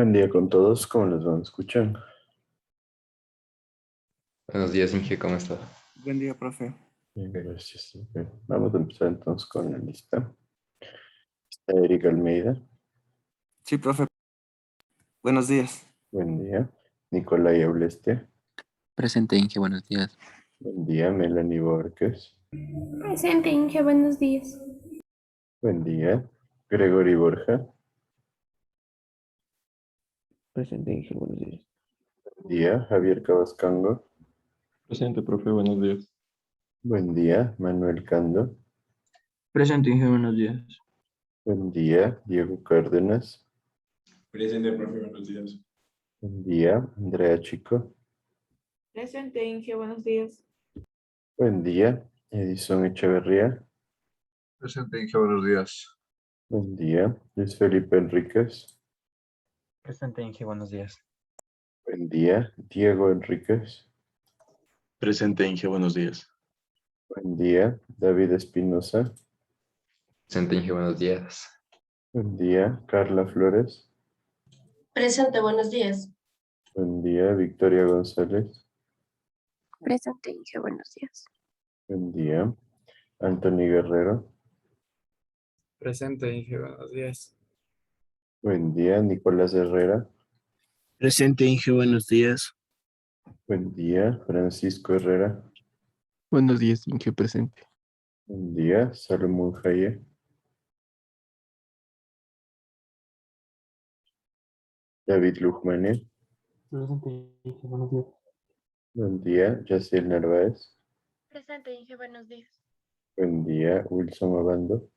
Buen día con todos, ¿cómo les van? ¿Escuchan? Buenos días, Inge, ¿cómo estás? Buen día, profe. Bien, gracias. Ok, vamos a empezar entonces con la lista. Está Erika Almeida, Sí, profe. Buenos días. buen día. Nicolai Aulestia, Presente, Inge, buenos días. buen día. Melanie Borges, Presente, Inge, buenos días. buen día. Gregory Borja, Presente, Inge, buenos días. buen día. Javier Cabascango, Presente, profe, buenos días. buen día. Manuel Cando, Presente, Inge, buenos días. buen día. Diego Cárdenas, Presente, profe, buenos días. buen día. Andrea Chico, Presente, Inge, buenos días. buen día. Edison Echeverría, Presente, Inge, buenos días. buen día. Luis Felipe Enríquez, Presente, Inge, buenos días. buen día. Diego Enríquez, Presente, Inge, buenos días. buen día. David Espinosa, Presente, Inge, buenos días. buen día. Carla Flores, Presente, buenos días. buen día. Victoria González, Presente, Inge, buenos días. buen día. Anthony Guerrero, Presente, Inge, buenos días. buen día. Nicolás Herrera, Presente, Inge, buenos días. buen día. Francisco Herrera, Buenos días, Inge, presente. buen día. Salomón Jaye, David Lujmane, Presente, Inge, buenos días. buen día. Yaciel Narváez, Presente, Inge, buenos días. buen día. Wilson Obando,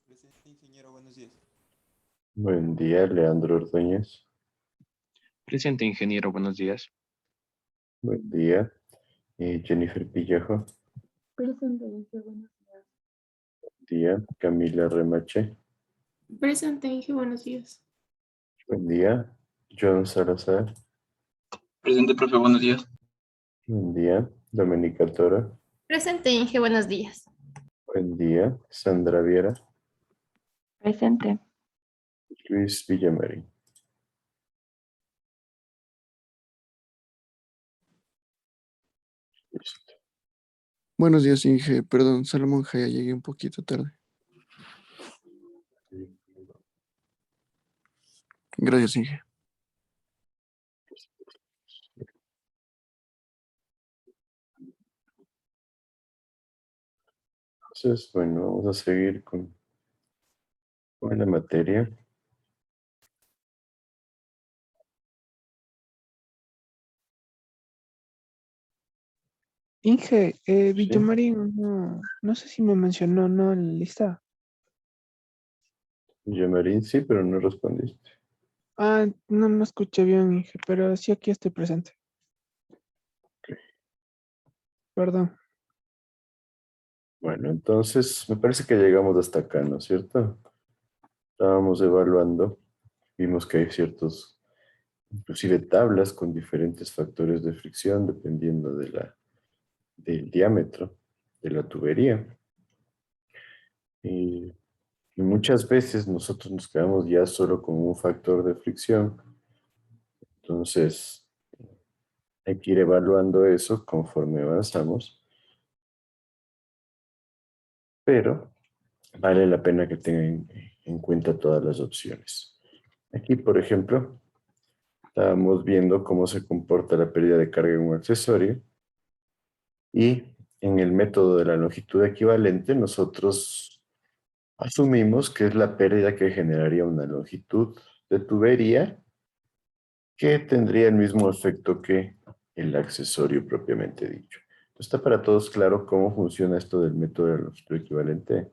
Presente, ingeniero, buenos días. buen día. Leandro Ordóñez, Presente, ingeniero, buenos días. buen día. Jennifer Pillajo, Presente, Inge, buenos días. buen día. Camila Remache, Presente, Inge, buenos días. buen día. John Salazar, Presente, profe, buenos días. buen día. Domenica Toro, Presente, Inge, buenos días. buen día. Sandra Viera, Presente. Luis Villamarín. Listo. Buenos días, Inge. Perdón, Salomón Jaya, llegué un poquito tarde. Gracias, Inge. Entonces, bueno, vamos a seguir con la materia. Inge, Sí, Villamarín, no sé si me mencionó, no, en la lista. Villamarín, sí, pero no respondiste. No escuché bien, Inge, pero sí aquí estoy presente. Perdón. Bueno, entonces me parece que llegamos hasta acá, ¿no es cierto? Estábamos evaluando, vimos que hay ciertos, inclusive tablas con diferentes factores de fricción dependiendo del diámetro de la tubería. Y, y muchas veces nosotros nos quedamos ya solo con un factor de fricción. Entonces, hay que ir evaluando eso conforme avanzamos, pero vale la pena que tengan en cuenta todas las opciones. Aquí, por ejemplo, estábamos viendo cómo se comporta la pérdida de carga en un accesorio y en el método de la longitud equivalente nosotros asumimos que es la pérdida que generaría una longitud de tubería que tendría el mismo efecto que el accesorio propiamente dicho. ¿Está para todos claro cómo funciona esto del método de la longitud equivalente?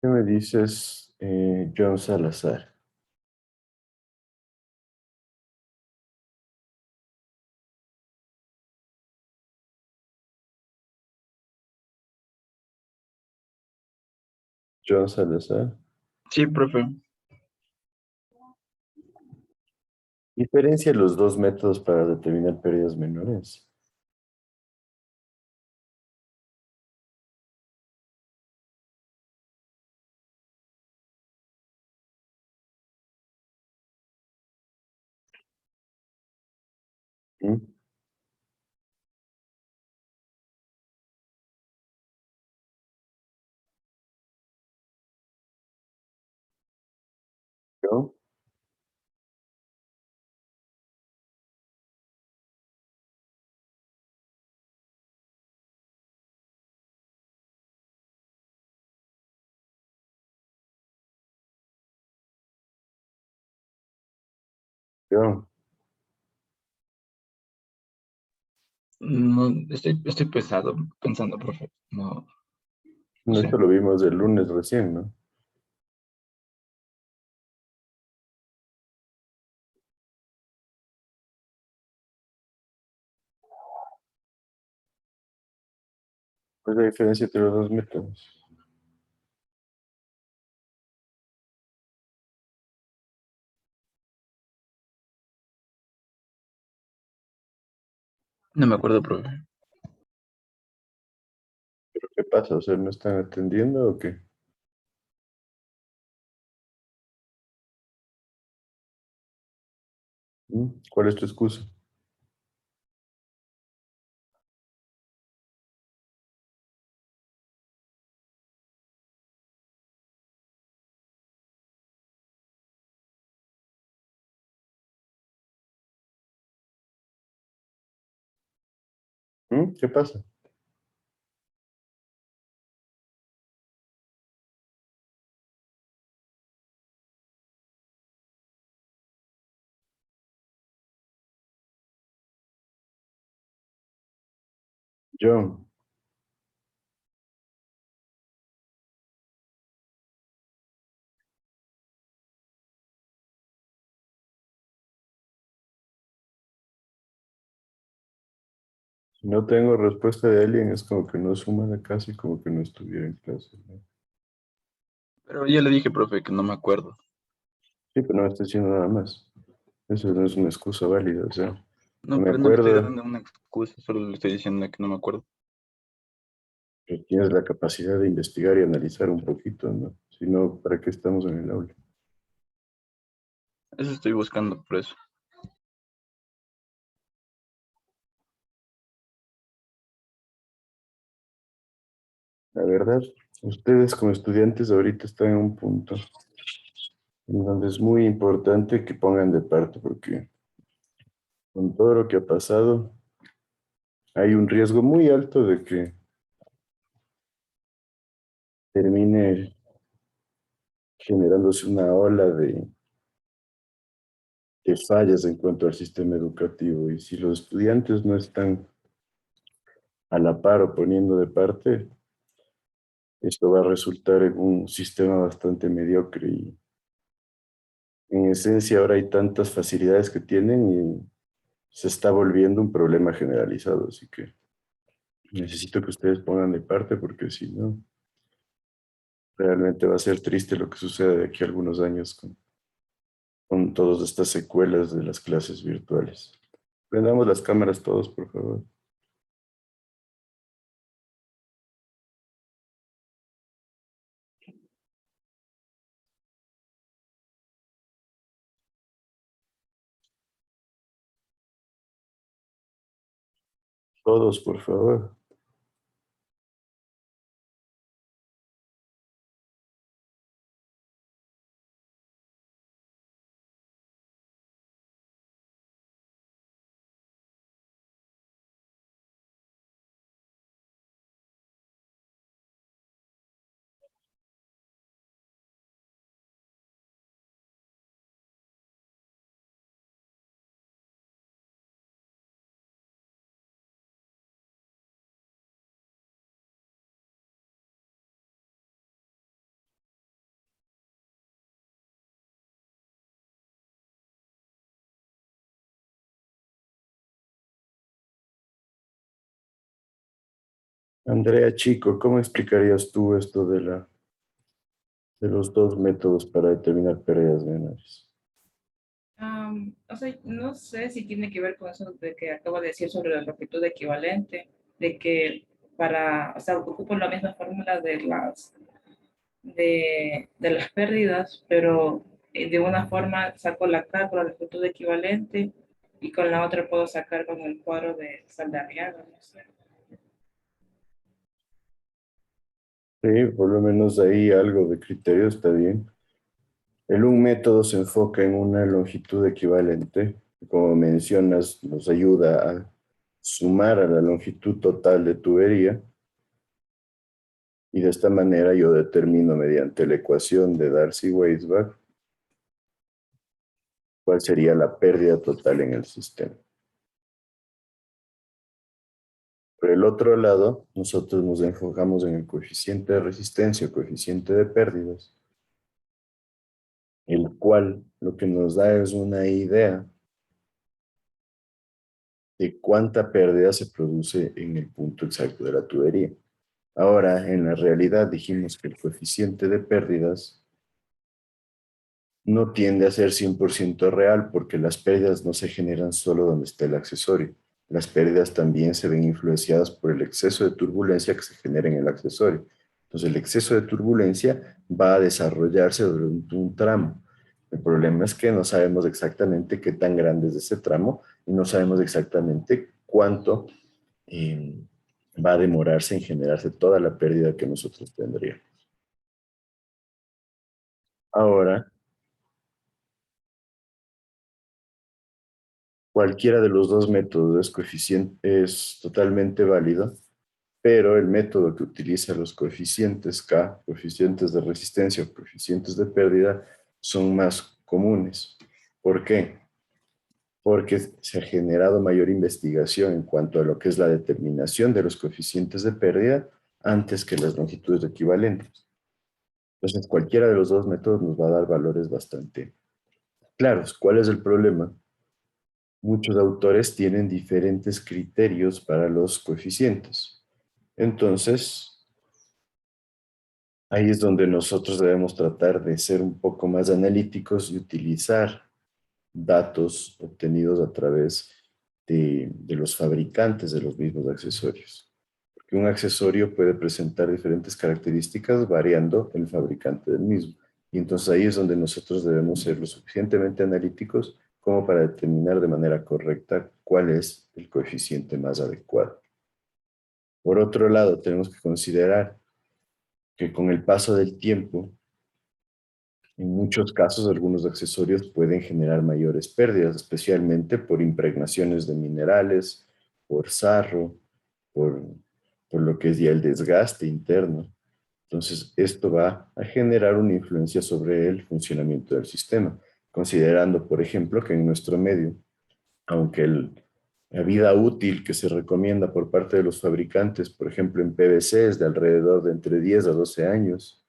¿Qué me dices, John Salazar? John Salazar. Sí, profe. Diferencia los dos métodos para determinar pérdidas menores. ¿Mm? ¿Yo? Yo. No, estoy pesado pensando, profe. No, no No, sé. esto lo vimos el lunes recién, ¿no? ¿Cuál es la diferencia entre los dos métodos? No me acuerdo, profe. ¿Qué pasa? O sea, ¿no están atendiendo o qué? ¿Mm? ¿Cuál es tu excusa? ¿Mm? ¿Qué pasa? Yo. Si no tengo respuesta de alguien, es como que no suma la casa y como que no estuviera en clase, ¿no? Pero ya le dije, profe, que no me acuerdo. Sí, pero no estoy haciendo nada más. Eso no es una excusa válida, o sea, no No, me pero no le estoy acuerdo, dando una excusa, solo le estoy diciendo que no me acuerdo. que tienes la capacidad de investigar y analizar un poquito, ¿no? Si no, ¿para qué estamos en el aula? Eso estoy buscando, por eso. La verdad, ustedes como estudiantes ahorita están en un punto en donde es muy importante que pongan de parte, porque con todo lo que ha pasado, hay un riesgo muy alto de que termine generándose una ola de fallas en cuanto al sistema educativo. Y si los estudiantes no están a la par o poniendo de parte, esto va a resultar en un sistema bastante mediocre. Y en esencia ahora hay tantas facilidades que tienen y se está volviendo un problema generalizado. Así que necesito que ustedes pongan de parte porque si no, realmente va a ser triste lo que suceda de aquí a algunos años con todas estas secuelas de las clases virtuales. Prendamos las cámaras todos, por favor. Todos, por favor. Andrea Chico, ¿cómo explicarías tú esto de los dos métodos para determinar pérdidas menores? O sea, no sé si tiene que ver con eso de que acabo de decir sobre la longitud equivalente, de que o sea, ocupo la misma fórmula de las pérdidas, pero de una forma saco la K con la longitud equivalente y con la otra puedo sacar con el cuadro de Saldarriaga, no sé. Sí, por lo menos ahí algo de criterio está bien. Un método se enfoca en una longitud equivalente. Como mencionas, nos ayuda a sumar a la longitud total de tubería. Y de esta manera yo determino mediante la ecuación de Darcy-Weisbach cuál sería la pérdida total en el sistema. Por el otro lado, nosotros nos enfocamos en el coeficiente de resistencia o coeficiente de pérdidas, el cual lo que nos da es una idea de cuánta pérdida se produce en el punto exacto de la tubería. Ahora, en la realidad dijimos que el coeficiente de pérdidas no tiende a ser 100% real porque las pérdidas no se generan solo donde está el accesorio. Las pérdidas también se ven influenciadas por el exceso de turbulencia que se genera en el accesorio. Entonces, el exceso de turbulencia va a desarrollarse durante un tramo. El problema es que no sabemos exactamente qué tan grande es ese tramo y no sabemos exactamente cuánto va a demorarse en generarse toda la pérdida que nosotros tendríamos. Ahora, cualquiera de los dos métodos es totalmente válido, pero el método que utiliza los coeficientes K, coeficientes de resistencia o coeficientes de pérdida, son más comunes. ¿Por qué? Porque se ha generado mayor investigación en cuanto a lo que es la determinación de los coeficientes de pérdida antes que las longitudes equivalentes. Entonces, cualquiera de los dos métodos nos va a dar valores bastante claros. ¿Cuál es el problema? Muchos autores tienen diferentes criterios para los coeficientes. Entonces, ahí es donde nosotros debemos tratar de ser un poco más analíticos y utilizar datos obtenidos a través de los fabricantes de los mismos accesorios. Porque un accesorio puede presentar diferentes características variando el fabricante del mismo. Y entonces ahí es donde nosotros debemos ser lo suficientemente analíticos como para determinar de manera correcta cuál es el coeficiente más adecuado. Por otro lado, tenemos que considerar que con el paso del tiempo, en muchos casos, algunos accesorios pueden generar mayores pérdidas, especialmente por impregnaciones de minerales, por sarro, por, por lo que es ya el desgaste interno. Entonces, esto va a generar una influencia sobre el funcionamiento del sistema, considerando, por ejemplo, que en nuestro medio, aunque la vida útil que se recomienda por parte de los fabricantes, por ejemplo, en PVC es de alrededor de entre 10 a 12 años,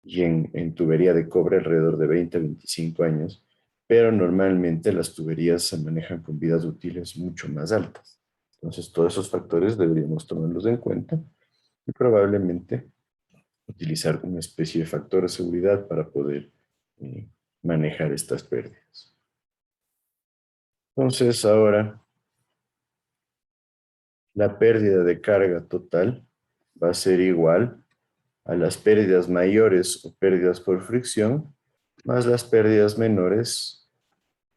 y en tubería de cobre alrededor de 20 a 25 años, pero normalmente las tuberías se manejan con vidas útiles mucho más altas. Entonces, todos esos factores deberíamos tomarlos en cuenta y probablemente utilizar una especie de factor de seguridad para poder manejar estas pérdidas. Entonces, ahora, la pérdida de carga total va a ser igual a las pérdidas mayores o pérdidas por fricción, más las pérdidas menores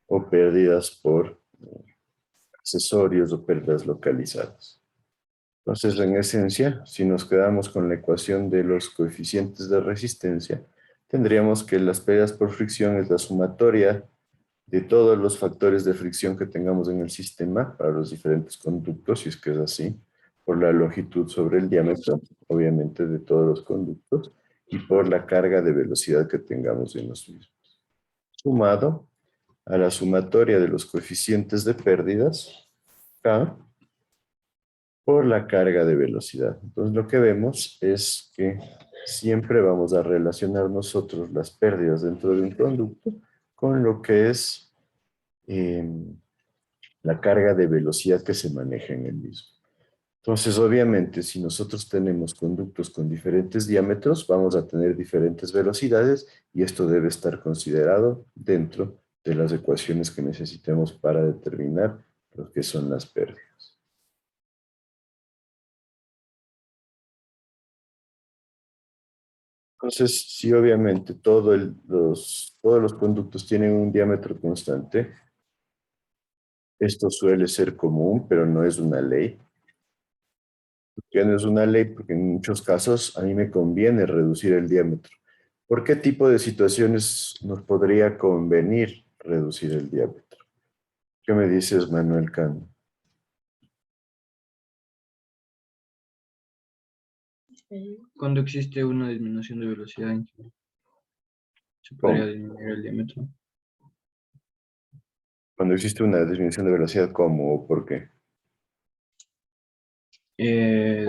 o pérdidas por accesorios o pérdidas localizadas. Entonces, en esencia, si nos quedamos con la ecuación de los coeficientes de resistencia, tendríamos que las pérdidas por fricción es la sumatoria de todos los factores de fricción que tengamos en el sistema para los diferentes conductos, si es que es así, por la longitud sobre el diámetro, obviamente de todos los conductos, y por la carga de velocidad que tengamos en los mismos. Sumado a la sumatoria de los coeficientes de pérdidas, K, por la carga de velocidad. Entonces lo que vemos es que siempre vamos a relacionar nosotros las pérdidas dentro de un conducto con lo que es la carga de velocidad que se maneja en el mismo. Entonces, obviamente, si nosotros tenemos conductos con diferentes diámetros, vamos a tener diferentes velocidades y esto debe estar considerado dentro de las ecuaciones que necesitemos para determinar lo que son las pérdidas. Entonces, si obviamente todos los conductos tienen un diámetro constante, Esto suele ser común, pero no es una ley. ¿Por qué no es una ley? Porque en muchos casos a mí me conviene reducir el diámetro. ¿Por qué tipo de situaciones nos podría convenir reducir el diámetro? ¿Qué me dices, Manuel Cano? Cuando existe una disminución de velocidad, se podría ¿Cómo? disminuir el diámetro. Cuando existe una disminución de velocidad, ¿cómo o por qué? Eh,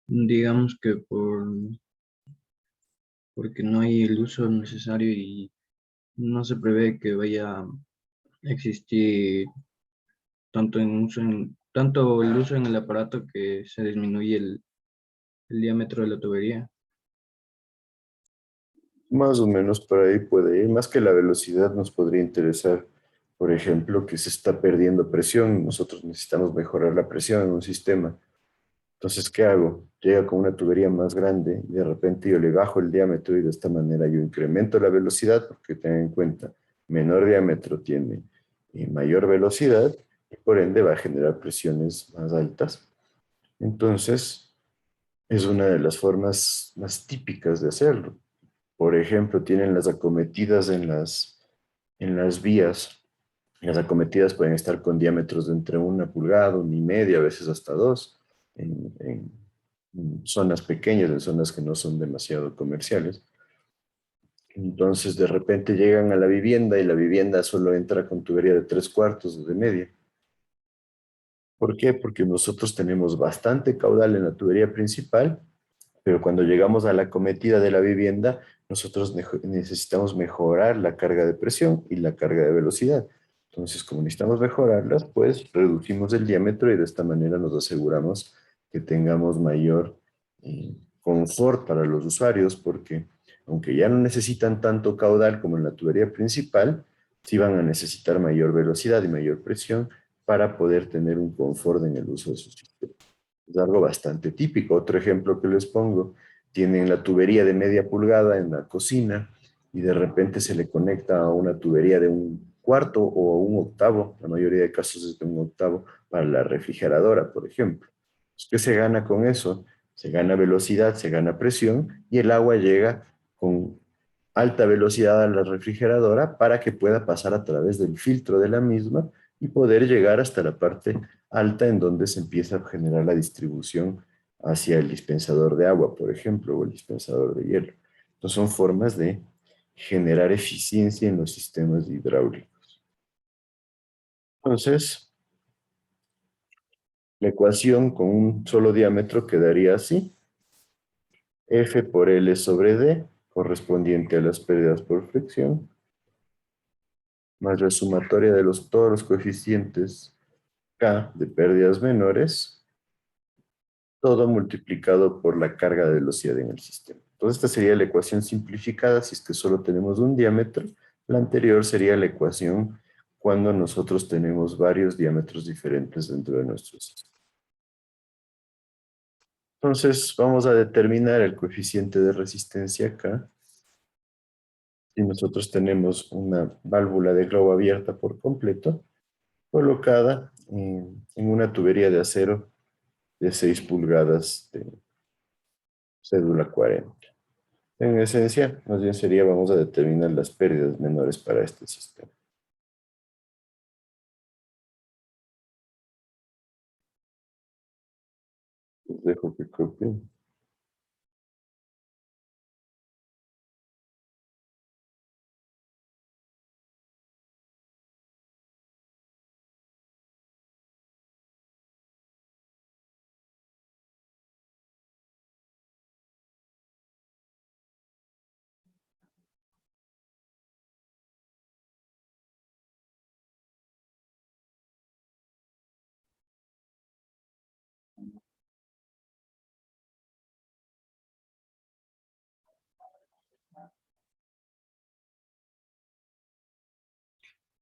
digamos que porque no hay el uso necesario y no se prevé que vaya a existir tanto el uso en el aparato que se disminuye el diámetro de la tubería. Más o menos por ahí puede ir. Más que la velocidad nos podría interesar, por ejemplo, que se está perdiendo presión. Nosotros necesitamos mejorar la presión en un sistema. Entonces, ¿qué hago? Llega con una tubería más grande y de repente yo le bajo el diámetro y de esta manera yo incremento la velocidad porque ten en cuenta, menor diámetro tiene mayor velocidad y por ende va a generar presiones más altas. Entonces, es una de las formas más típicas de hacerlo. Por ejemplo, tienen las acometidas en las vías. Las acometidas pueden estar con diámetros de entre 1 pulgada, 1,5, a veces hasta 2, en zonas pequeñas, en zonas que no son demasiado comerciales. Entonces, de repente llegan a la vivienda y la vivienda solo entra con tubería de 3/4 de media. ¿Por qué? Porque nosotros tenemos bastante caudal en la tubería principal, pero cuando llegamos a la cometida de la vivienda, nosotros necesitamos mejorar la carga de presión y la carga de velocidad. Entonces, como necesitamos mejorarlas, pues reducimos el diámetro y de esta manera nos aseguramos que tengamos mayor confort para los usuarios, porque aunque ya no necesitan tanto caudal como en la tubería principal, sí van a necesitar mayor velocidad y mayor presión para poder tener un confort en el uso de su sistema. Es algo bastante típico. Otro ejemplo que les pongo, tienen la tubería de 1/2 pulgada en la cocina y de repente se le conecta a una tubería de 1/4 o 1/8, la mayoría de casos es de 1/8 para la refrigeradora, por ejemplo. ¿Qué se gana con eso? Se gana velocidad, se gana presión y el agua llega con alta velocidad a la refrigeradora para que pueda pasar a través del filtro de la misma y poder llegar hasta la parte alta en donde se empieza a generar la distribución hacia el dispensador de agua, por ejemplo, o el dispensador de hielo. Entonces son formas de generar eficiencia en los sistemas hidráulicos. Entonces, la ecuación con un solo diámetro quedaría así. F por L sobre D, correspondiente a las pérdidas por fricción, más la sumatoria de todos los coeficientes K de pérdidas menores, todo multiplicado por la carga de velocidad en el sistema. Entonces esta sería la ecuación simplificada si es que solo tenemos un diámetro. La anterior sería la ecuación cuando nosotros tenemos varios diámetros diferentes dentro de nuestro sistema. Entonces vamos a determinar el coeficiente de resistencia K. Si nosotros tenemos una válvula de globo abierta por completo, colocada en una tubería de acero de 6 pulgadas de cédula 40. En esencia, más bien sería, vamos a determinar las pérdidas menores para este sistema. Les dejo que copien.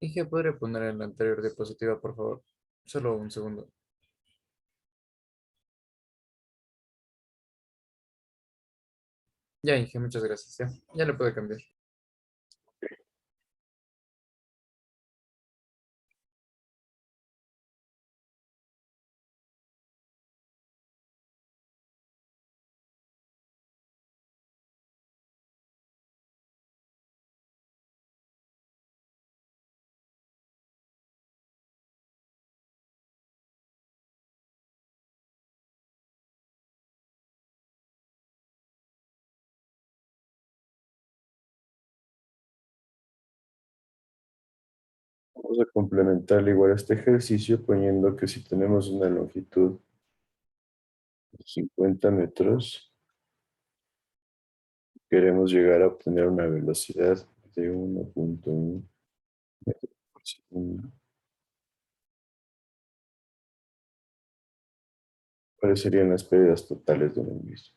Inge, ¿podría poner en la anterior diapositiva, por favor? Solo un segundo. Ya, Inge, muchas gracias. Ya le puede cambiar. Vamos a complementar igual este ejercicio poniendo que si tenemos una longitud de 50 metros, queremos llegar a obtener una velocidad de 1.1 metros por segundo. ¿Cuáles serían las pérdidas totales de un mismo?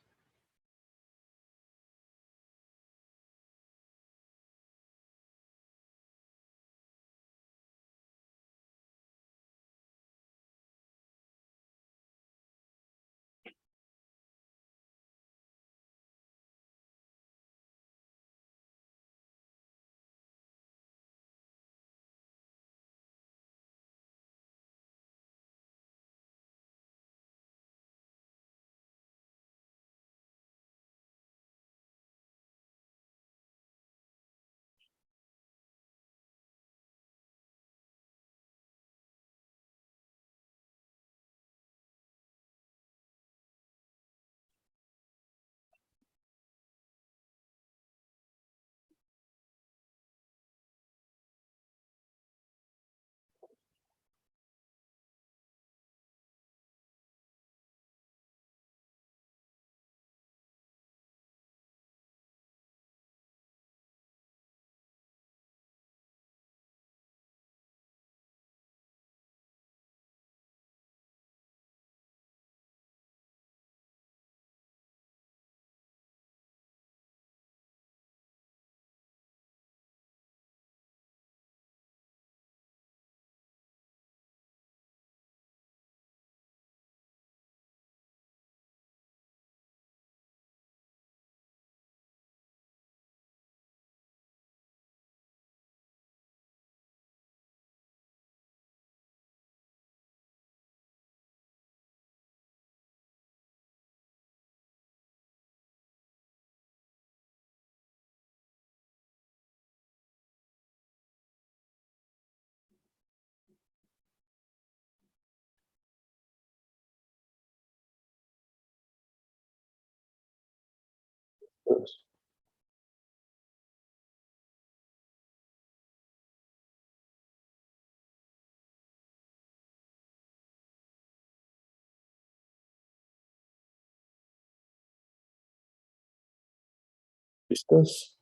¿Listos?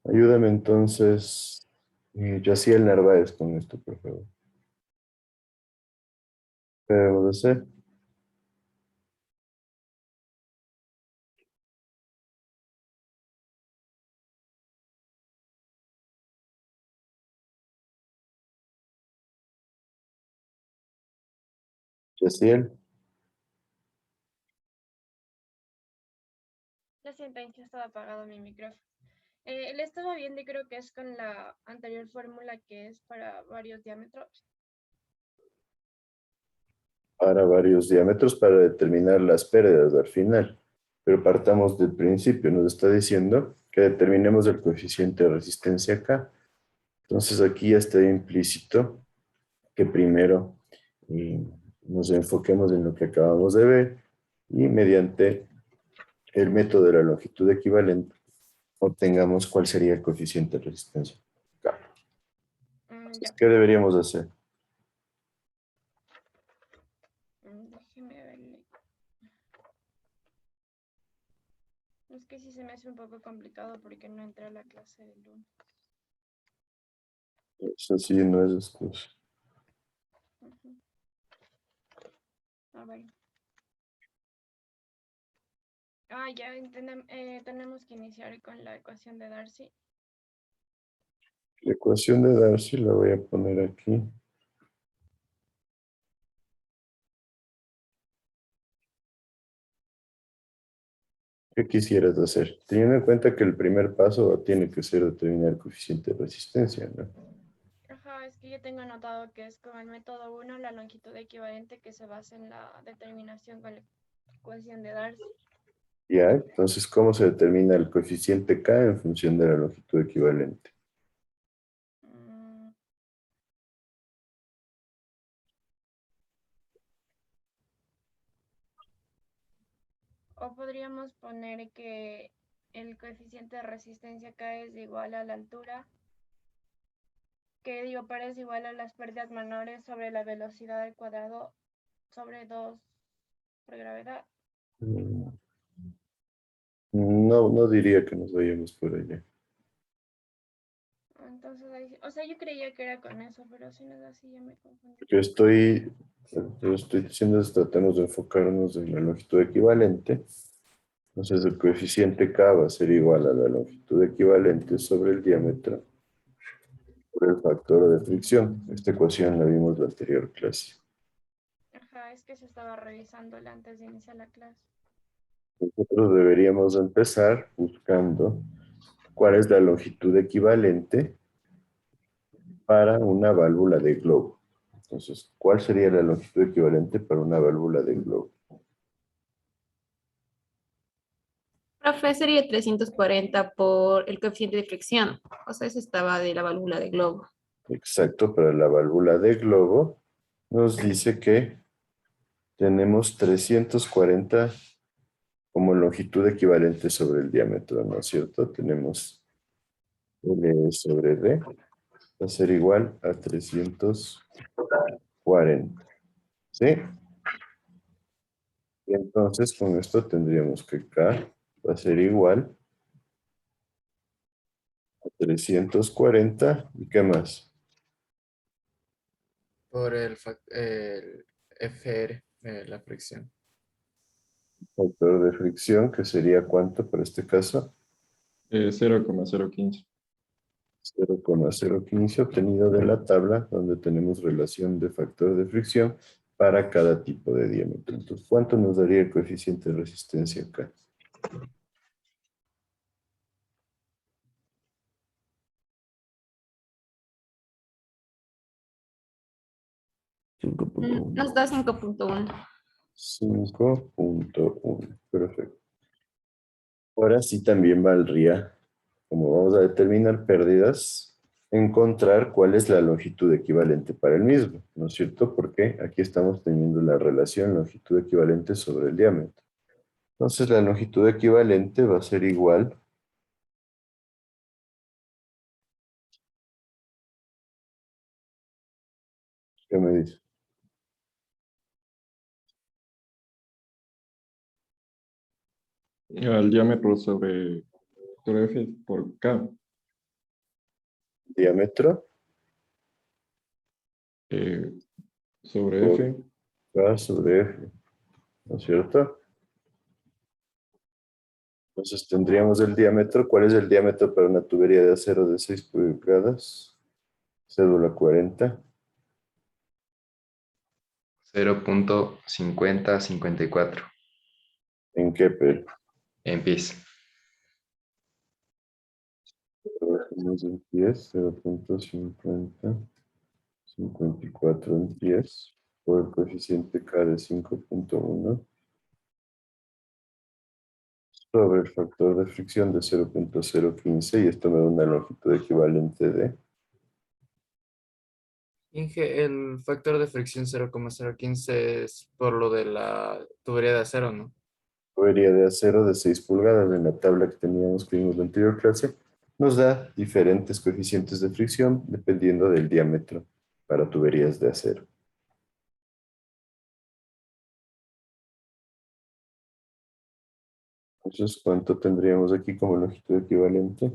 Ayúdame entonces, Yaciel Narváez, con esto, por favor. ¿Qué debemos hacer? Yaciel, Lo siento, Inge, estaba apagado mi micrófono. Le estaba viendo y creo que es con la anterior fórmula que es para varios diámetros. para varios diámetros para determinar las pérdidas al final. Pero partamos del principio, nos está diciendo que determinemos el coeficiente de resistencia acá. Entonces aquí ya está implícito que primero nos enfoquemos en lo que acabamos de ver y mediante el método de la longitud equivalente obtengamos cuál sería el coeficiente de resistencia acá. Entonces, ¿qué deberíamos hacer? Déjeme verle. Es que sí se me hace un poco complicado porque no entré a la clase del lunes. Eso sí no es excusa. A ver. Ya tenemos que iniciar con la ecuación de Darcy. La ecuación de Darcy la voy a poner aquí. ¿Qué quisieras hacer? Teniendo en cuenta que el primer paso tiene que ser determinar el coeficiente de resistencia, ¿no? Ajá, es que yo tengo anotado que es con el método 1 la longitud equivalente que se basa en la determinación con la ecuación de Darcy. Ya, entonces, ¿cómo se determina el coeficiente K en función de la longitud equivalente? O podríamos poner que el coeficiente de resistencia K es igual a la altura que digo, parece igual a las pérdidas menores sobre la velocidad al cuadrado sobre 2 por gravedad. Mm, No, no diría que nos vayamos por allá. Entonces, o sea, yo creía que era con eso, pero si no es así, ya me confundí. Yo estoy diciendo es tratemos de enfocarnos en la longitud equivalente. Entonces el coeficiente K va a ser igual a la longitud equivalente sobre el diámetro por el factor de fricción. Esta ecuación la vimos en la anterior clase. Ajá, es que se estaba revisándola antes de iniciar la clase. Nosotros deberíamos empezar buscando cuál es la longitud equivalente para una válvula de globo. Entonces, ¿cuál sería la longitud equivalente para una válvula de globo? Profe, sería 340 por el coeficiente de fricción. O sea, eso estaba de la válvula de globo. Exacto, para la válvula de globo nos dice que tenemos 340 como longitud equivalente sobre el diámetro, ¿no es cierto? Tenemos L sobre D, va a ser igual a 340, ¿sí? Y entonces con esto tendríamos que K va a ser igual a 340, ¿y qué más? Por el FR, la fricción. Factor de fricción, que sería ¿cuánto para este caso? 0,015. 0,015 obtenido de la tabla donde tenemos relación de factor de fricción para cada tipo de diámetro. Entonces, ¿cuánto nos daría el coeficiente de resistencia acá? Nos da 5.1. 5.1. Perfecto. Ahora sí también valdría, como vamos a determinar pérdidas, encontrar cuál es la longitud equivalente para el mismo, ¿no es cierto? Porque aquí estamos teniendo la relación longitud equivalente sobre el diámetro. Entonces la longitud equivalente va a ser igual ¿qué me dice? Al diámetro sobre F por K. Diámetro Sobre por F. K sobre F, ¿no es cierto? Entonces tendríamos el diámetro. ¿Cuál es el diámetro para una tubería de acero de 6 pulgadas? Cédula 40. 0.5054 ¿En qué, pero? en pies. Trabajamos en pies, 0.5054 en pies, por el coeficiente K de 5.1, sobre el factor de fricción de 0.015, y esto me da una longitud equivalente de Inge, el factor de fricción 0,015 es por lo de la tubería de acero, ¿no? tubería de acero de 6 pulgadas. En la tabla que teníamos que vimos en la anterior clase, nos da diferentes coeficientes de fricción dependiendo del diámetro para tuberías de acero. Entonces, ¿cuánto tendríamos aquí como longitud equivalente?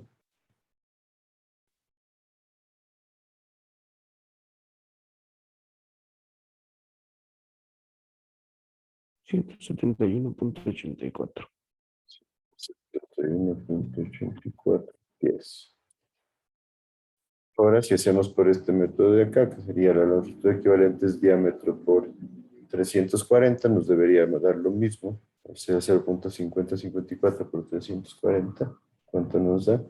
171.84. 71.84, 10. Ahora, si hacemos por este método de acá, que sería la longitud equivalente es diámetro por 340, nos debería dar lo mismo, o sea, 0.5054 por 340. ¿Cuánto nos da?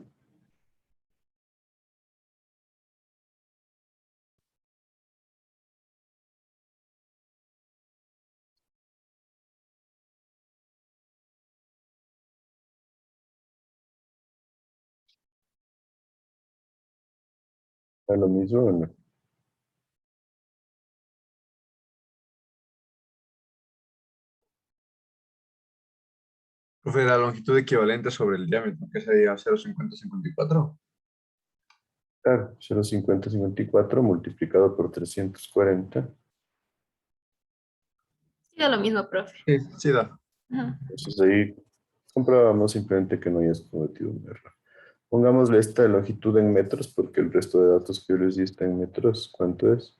¿Da lo mismo o no? Profe, la longitud equivalente sobre el diámetro, que sería 0,5054. Claro, 0,5054 multiplicado por 340. Sí, da lo mismo, profe. Sí, sí da. Ajá. Entonces ahí comprobamos simplemente que no hayas cometido un error. Pongámosle esta longitud en metros porque el resto de datos que yo les di está en metros. ¿Cuánto es?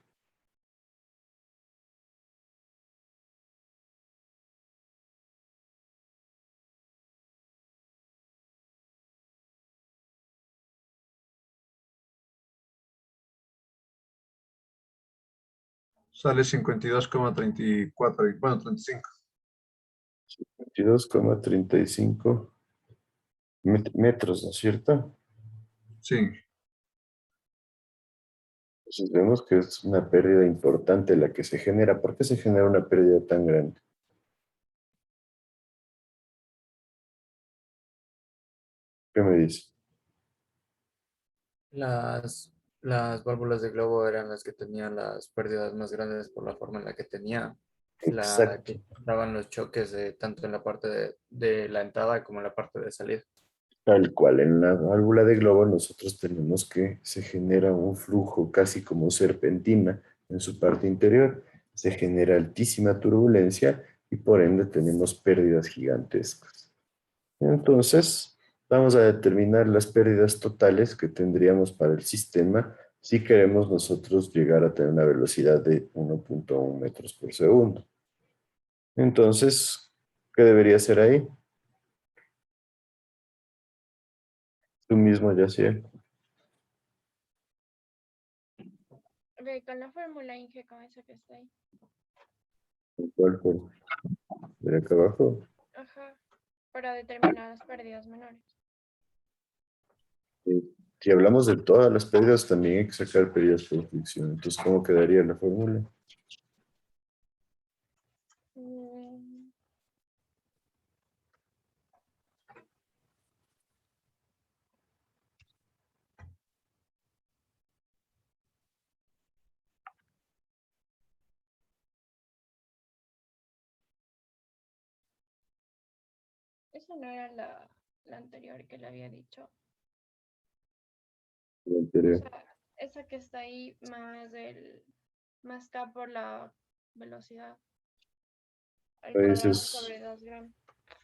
Sale 52,34. Bueno, 35. 22,35 metros, ¿no es cierto? Sí. Entonces vemos que es una pérdida importante la que se genera. ¿Por qué se genera una pérdida tan grande? ¿Qué me dice? Las válvulas de globo eran las que tenían las pérdidas más grandes por la forma en la que tenía, la Exacto. que daban los choques tanto en la parte de la entrada como en la parte de salida. Tal cual, en la válvula de globo nosotros tenemos que se genera un flujo casi como serpentina en su parte interior, se genera altísima turbulencia y por ende tenemos pérdidas gigantescas. Entonces, vamos a determinar las pérdidas totales que tendríamos para el sistema si queremos nosotros llegar a tener una velocidad de 1,1 metros por segundo. Entonces, ¿qué debería ser ahí? Tú mismo, ya sé. Ok, con la fórmula Inge, con eso que está ahí. ¿Cuál fue? De acá abajo. Ajá. Para determinar las pérdidas menores. Si hablamos de todas las pérdidas, también hay que sacar pérdidas por fricción. Entonces, ¿cómo quedaría la fórmula? Mm, Esa no era la anterior que le había dicho. La O anterior. sea, esa que está ahí más K por la velocidad al A cuadrado veces, sobre 2 gramos.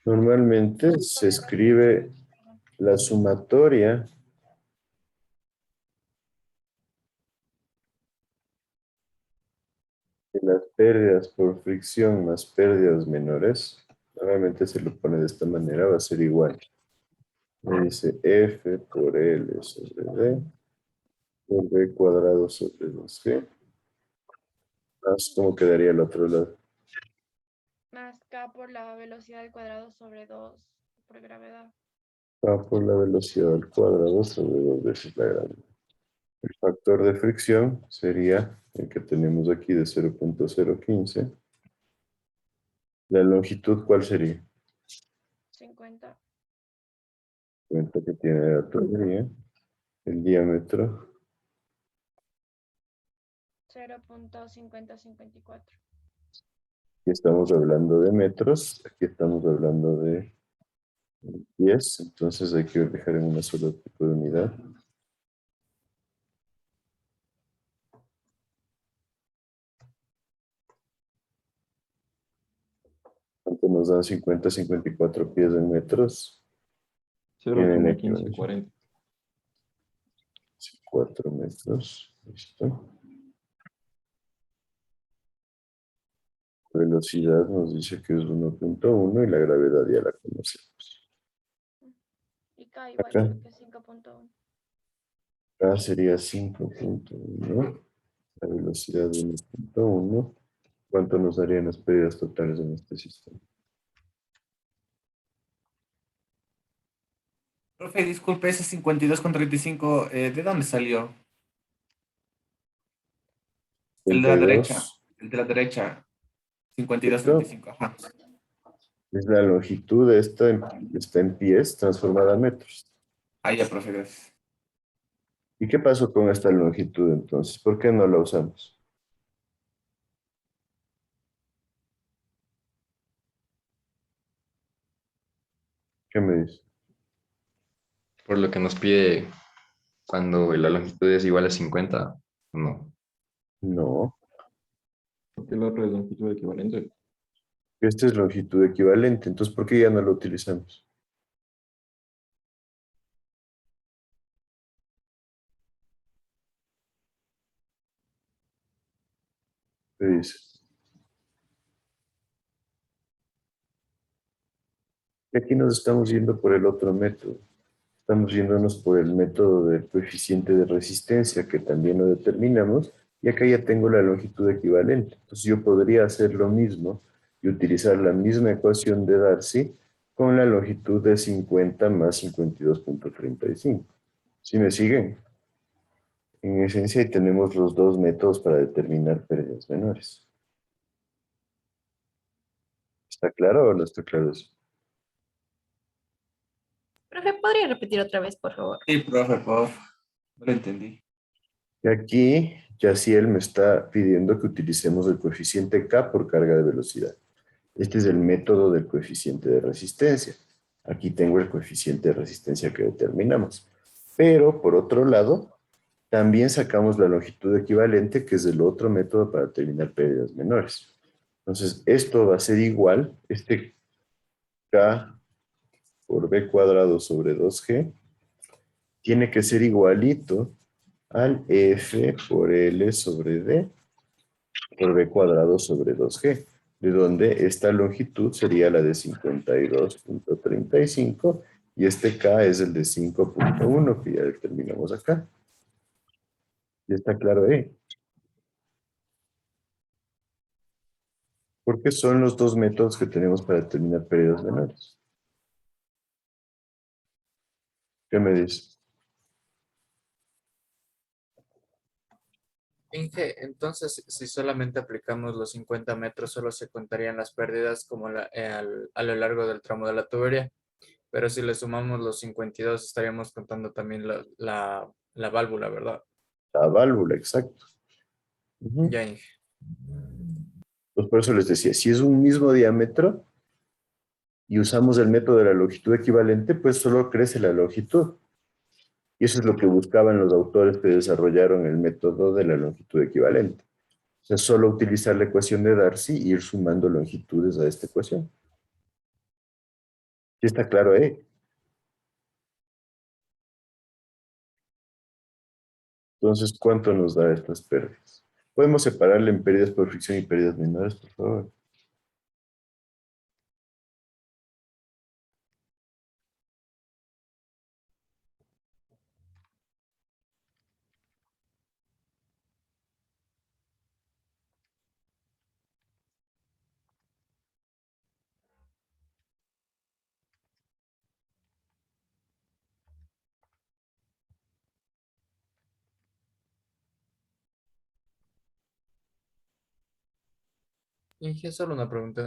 normalmente se Sobre 2 escribe perdón. la sumatoria de las pérdidas por fricción más pérdidas menores. Normalmente se lo pone de esta manera, va a ser igual. Me dice F por L sobre D por B cuadrado sobre 2G. Más, ¿cómo quedaría el otro lado? Más K por la velocidad al cuadrado sobre 2 por gravedad. A por la velocidad al cuadrado sobre 2 veces la gravedad. El factor de fricción sería el que tenemos aquí de 0,015. La longitud, ¿cuál sería? 50. Cuenta que tiene la tubería. El diámetro, 0,5054. aquí estamos hablando de metros, aquí estamos hablando de pies, entonces hay que dejar en una sola tipo de unidad. ¿Cuánto nos dan 50, 54 pies en metros? Tienen aquí, ¿no? 0,1540. 4 metros, listo. Velocidad nos dice que es 1,1 y la gravedad ya la conocemos. Y K Acá, igualito que 5,1. acá sería 5,1, la velocidad de 1,1. ¿Cuánto nos darían las pérdidas totales en este sistema? Profe, disculpe, ese 52,35, ¿de dónde salió? El de la derecha. 32, El de la derecha. ¿cierto? 52,35. Ajá. Es la longitud de esta, está en pies transformada a metros. Ahí ya, profe, gracias. ¿Y qué pasó con esta longitud entonces? ¿Por qué no la usamos? ¿Qué me dice? Por lo que nos pide Cuando la longitud es igual a 50, no. No, Porque la otra es longitud equivalente. esta es longitud equivalente, entonces ¿por qué ya no lo utilizamos? ¿Qué dice? Y aquí nos estamos yendo por el otro método. Estamos yéndonos por el método del coeficiente de resistencia, que también lo determinamos, y acá ya tengo la longitud equivalente. Entonces yo podría hacer lo mismo y utilizar la misma ecuación de Darcy con la longitud de 50 más 52.35. ¿Sí me siguen? En esencia, ahí tenemos los dos métodos para determinar pérdidas menores. ¿Está claro o no está claro eso? Profe, ¿podría repetir otra vez, por favor? Sí, profe, por favor. No lo entendí. Y aquí, Yaciel me está pidiendo que utilicemos el coeficiente K por carga de velocidad. Este es el método del coeficiente de resistencia. Aquí tengo el coeficiente de resistencia que determinamos. Pero, por otro lado, también sacamos la longitud equivalente, que es el otro método para determinar pérdidas menores. Entonces, esto va a ser igual, este K por B cuadrado sobre 2G, tiene que ser igualito al F por L sobre D por B cuadrado sobre 2G, de donde esta longitud sería la de 52.35 y este K es el de 5.1 que ya determinamos acá. ¿Ya está claro ahí? Porque son los dos métodos que tenemos para determinar pérdidas menores. ¿Qué me dice? Inge, entonces, si solamente aplicamos los 50 metros, solo se contarían las pérdidas como a lo largo del tramo de la tubería. Pero si le sumamos los 52, estaríamos contando también la válvula, ¿verdad? La válvula, exacto. Ya, Inge. Pues por eso les decía, si es un mismo diámetro y usamos el método de la longitud equivalente, pues solo crece la longitud. Y eso es lo que buscaban los autores que desarrollaron el método de la longitud equivalente. O sea, solo utilizar la ecuación de Darcy y ir sumando longitudes a esta ecuación. ¿Sí está claro, Entonces, ¿cuánto nos da estas pérdidas? ¿Podemos separarle en pérdidas por fricción y pérdidas menores, por favor? Inge, solo una pregunta. En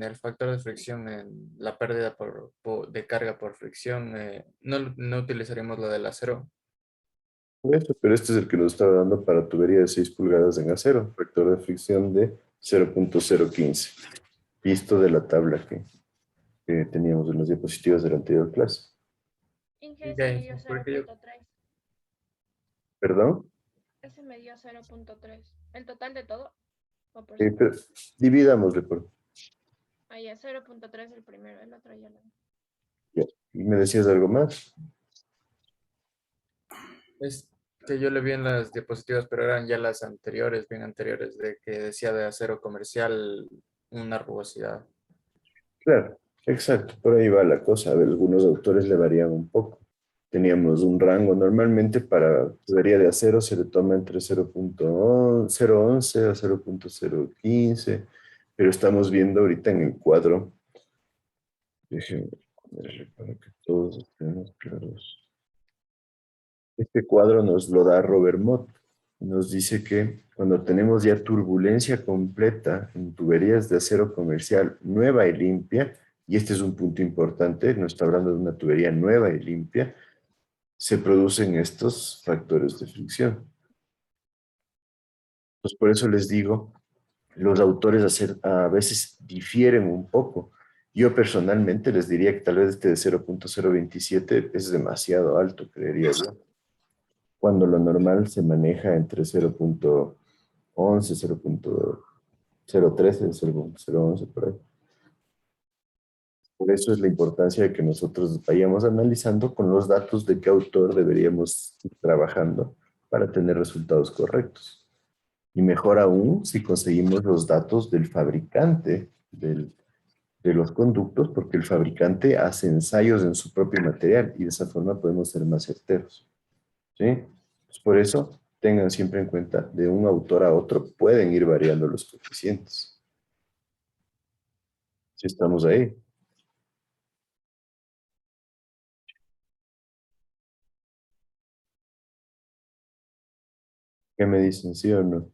el factor de fricción, en la pérdida de carga por fricción, no utilizaríamos lo del acero. Por eso, pero este es el que nos estaba dando para tubería de 6 pulgadas en acero, factor de fricción de 0.015, visto de la tabla que teníamos en las diapositivas de la anterior clase. Inge, Ya, ese me Inge, dio porque yo... 0.3. ¿Perdón? Ese me dio 0.3. ¿El total de todo? ¿O por sí? Pero dividámosle por... Ah, ya, 0.3 el primero, el otro ya lo... Ya. ¿Y me decías algo más? Es que yo le vi en las diapositivas, pero eran ya las anteriores, bien anteriores, de que decía de acero comercial una rugosidad. Claro, exacto, por ahí va la cosa. A ver, algunos autores le varían un poco. Teníamos un rango, normalmente para tubería de acero se le toma entre 0.011 a 0.015, pero estamos viendo ahorita en el cuadro. Déjenme ponerle para que todos estemos claros. Este cuadro nos lo da Robert Mott. Nos dice que cuando tenemos ya turbulencia completa en tuberías de acero comercial nueva y limpia, y este es un punto importante, no está hablando de una tubería nueva y limpia, se producen estos factores de fricción. Pues por eso les digo, los autores a veces difieren un poco Yo personalmente les diría que tal vez este de 0.027 es demasiado alto, creería yo, cuando lo normal se maneja entre 0.11, 0.013, 0.011, por ahí. Por eso es la importancia de que nosotros vayamos analizando con los datos de qué autor deberíamos ir trabajando para tener resultados correctos. Y mejor aún si conseguimos los datos del fabricante de los conductos, porque el fabricante hace ensayos en su propio material y de esa forma podemos ser más certeros. ¿Sí? Pues por eso tengan siempre en cuenta, de un autor a otro pueden ir variando los coeficientes. Si estamos ahí. ¿Qué me dicen, sí o no?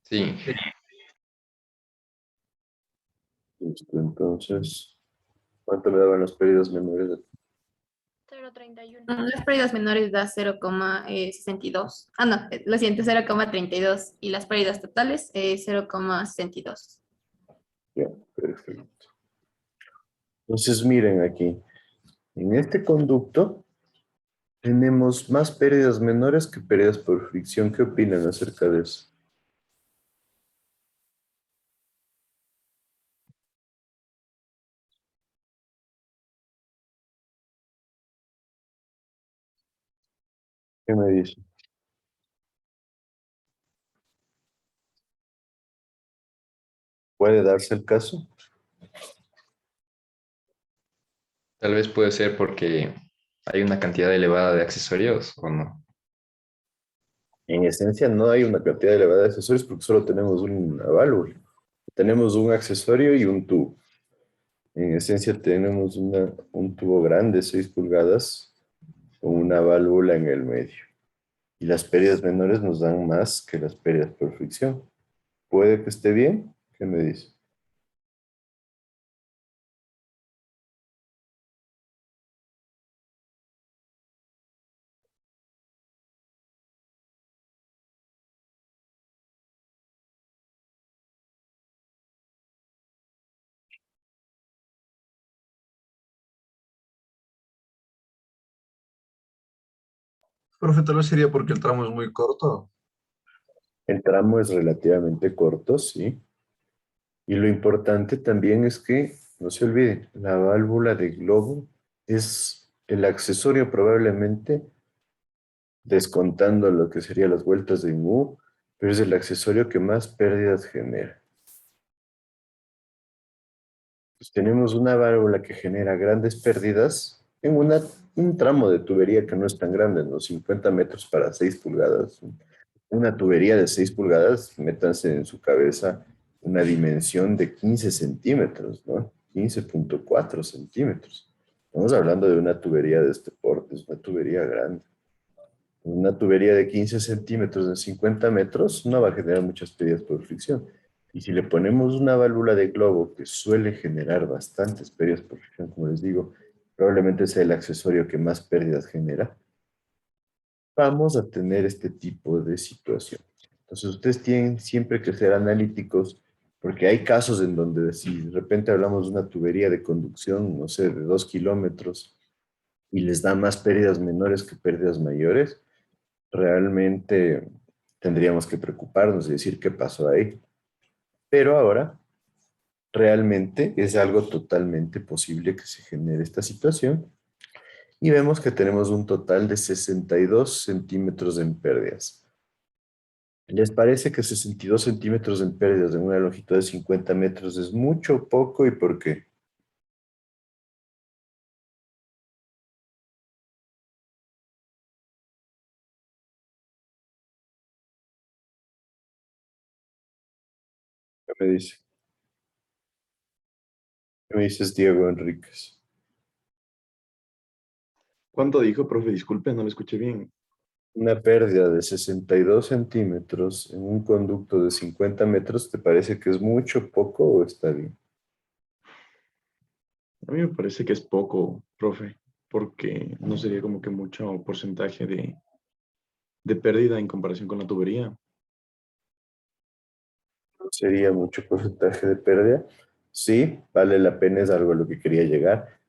Sí, Listo, entonces, ¿cuánto me daban las pérdidas menores? 0,31. Las pérdidas menores da 0,62. Ah, no, lo siento, 0,32. Y las pérdidas totales 0,62. Ya, perfecto. Entonces, miren aquí, en este conducto tenemos más pérdidas menores que pérdidas por fricción. ¿Qué opinan acerca de eso? ¿Qué me dicen? ¿Puede darse el caso? tal vez puede ser porque hay una cantidad elevada de accesorios o no. En esencia no hay una cantidad elevada de accesorios porque solo tenemos una válvula. Tenemos un accesorio y un tubo. En esencia tenemos un tubo grande, 6 pulgadas, con una válvula en el medio. Y las pérdidas menores nos dan más que las pérdidas por fricción. ¿Puede que esté bien? ¿Qué me dice? Profe, tal vez sería porque el tramo es muy corto. El tramo es relativamente corto, sí. Y lo importante también es que, no se olvide, la válvula de globo es el accesorio probablemente, descontando lo que serían las vueltas de U, pero es el accesorio que más pérdidas genera. Pues tenemos una válvula que genera grandes pérdidas en un tramo de tubería que no es tan grande, ¿no? 50 metros para 6 pulgadas. Una tubería de 6 pulgadas, métanse en su cabeza una dimensión de 15 centímetros, ¿no? 15.4 centímetros. Estamos hablando de una tubería de este porte, es una tubería grande. Una tubería de 15 centímetros en 50 metros no va a generar muchas pérdidas por fricción. Y si le ponemos una válvula de globo que suele generar bastantes pérdidas por fricción, como les digo, probablemente sea el accesorio que más pérdidas genera, vamos a tener este tipo de situación. Entonces, ustedes tienen siempre que ser analíticos, porque hay casos en donde si de repente hablamos de una tubería de conducción, no sé, de 2 kilómetros, y les da más pérdidas menores que pérdidas mayores, realmente tendríamos que preocuparnos y decir qué pasó ahí. Pero ahora, realmente es algo totalmente posible que se genere esta situación y vemos que tenemos un total de 62 centímetros en pérdidas. ¿Les parece que 62 centímetros en pérdidas en una longitud de 50 metros es mucho o poco y por qué? ¿Qué me dice? ¿Qué me dices, Diego Enríquez? ¿Cuánto dijo, profe? Disculpe, no lo escuché bien. Una pérdida de 62 centímetros en un conducto de 50 metros, ¿te parece que es mucho, poco o está bien? A mí me parece que es poco, profe, porque no sería como que mucho porcentaje de pérdida en comparación con la tubería. Sería mucho porcentaje de pérdida. Sí, vale la pena, es algo a lo que quería llegar.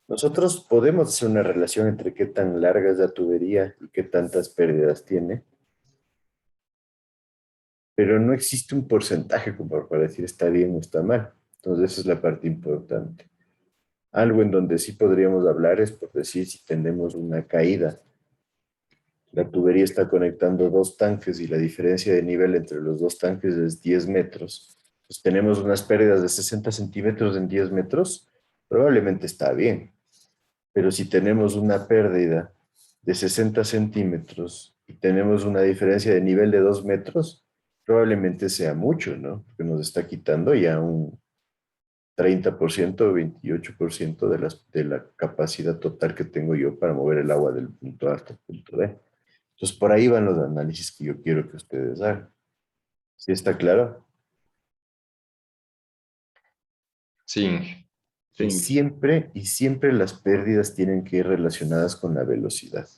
Nosotros podemos hacer una relación entre qué tan larga es la tubería y qué tantas pérdidas tiene, pero no existe un porcentaje como para decir está bien o está mal. Entonces, esa es la parte importante. Algo en donde sí podríamos hablar es por decir si tenemos una caída. La tubería está conectando dos tanques y la diferencia de nivel entre los dos tanques es 10 metros. Pues tenemos unas pérdidas de 60 centímetros en 10 metros, probablemente está bien. Pero si tenemos una pérdida de 60 centímetros y tenemos una diferencia de nivel de 2 metros, probablemente sea mucho, ¿no? Porque nos está quitando ya un 30% o 28% de la capacidad total que tengo yo para mover el agua del punto A hasta el punto B. Entonces, por ahí van los análisis que yo quiero que ustedes hagan. ¿Sí está claro? Sí, Y siempre las pérdidas tienen que ir relacionadas con la velocidad.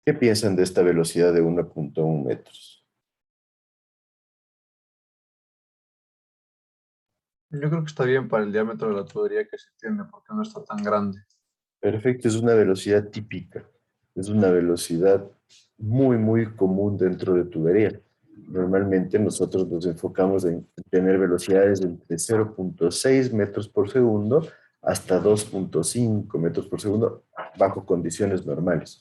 ¿Qué piensan de esta velocidad de 1.1 metros? Yo creo que está bien para el diámetro de la tubería que se tiene, porque no está tan grande. Perfecto, es una velocidad típica. Es una velocidad muy, muy común dentro de tubería. Normalmente nosotros nos enfocamos en tener velocidades de entre 0.6 metros por segundo hasta 2.5 metros por segundo bajo condiciones normales.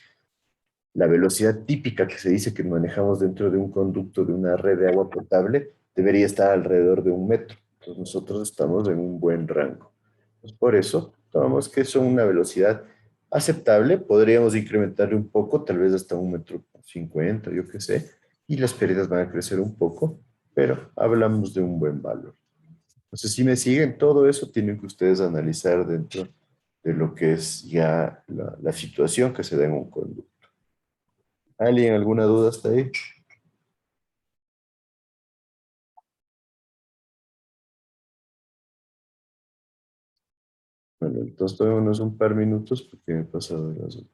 La velocidad típica que se dice que manejamos dentro de un conducto de una red de agua potable debería estar alrededor de 1 metro. Entonces nosotros estamos en un buen rango. Pues por eso tomamos que son una velocidad aceptable. Podríamos incrementarle un poco, tal vez hasta 1,50 m, yo qué sé, y las pérdidas van a crecer un poco, pero hablamos de un buen valor. Entonces, si me siguen, todo eso tienen que ustedes analizar dentro de lo que es ya la situación que se da en un conducto. ¿Alguien alguna duda hasta ahí? Bueno, entonces tomémonos un par minutos porque me he pasado de las 8.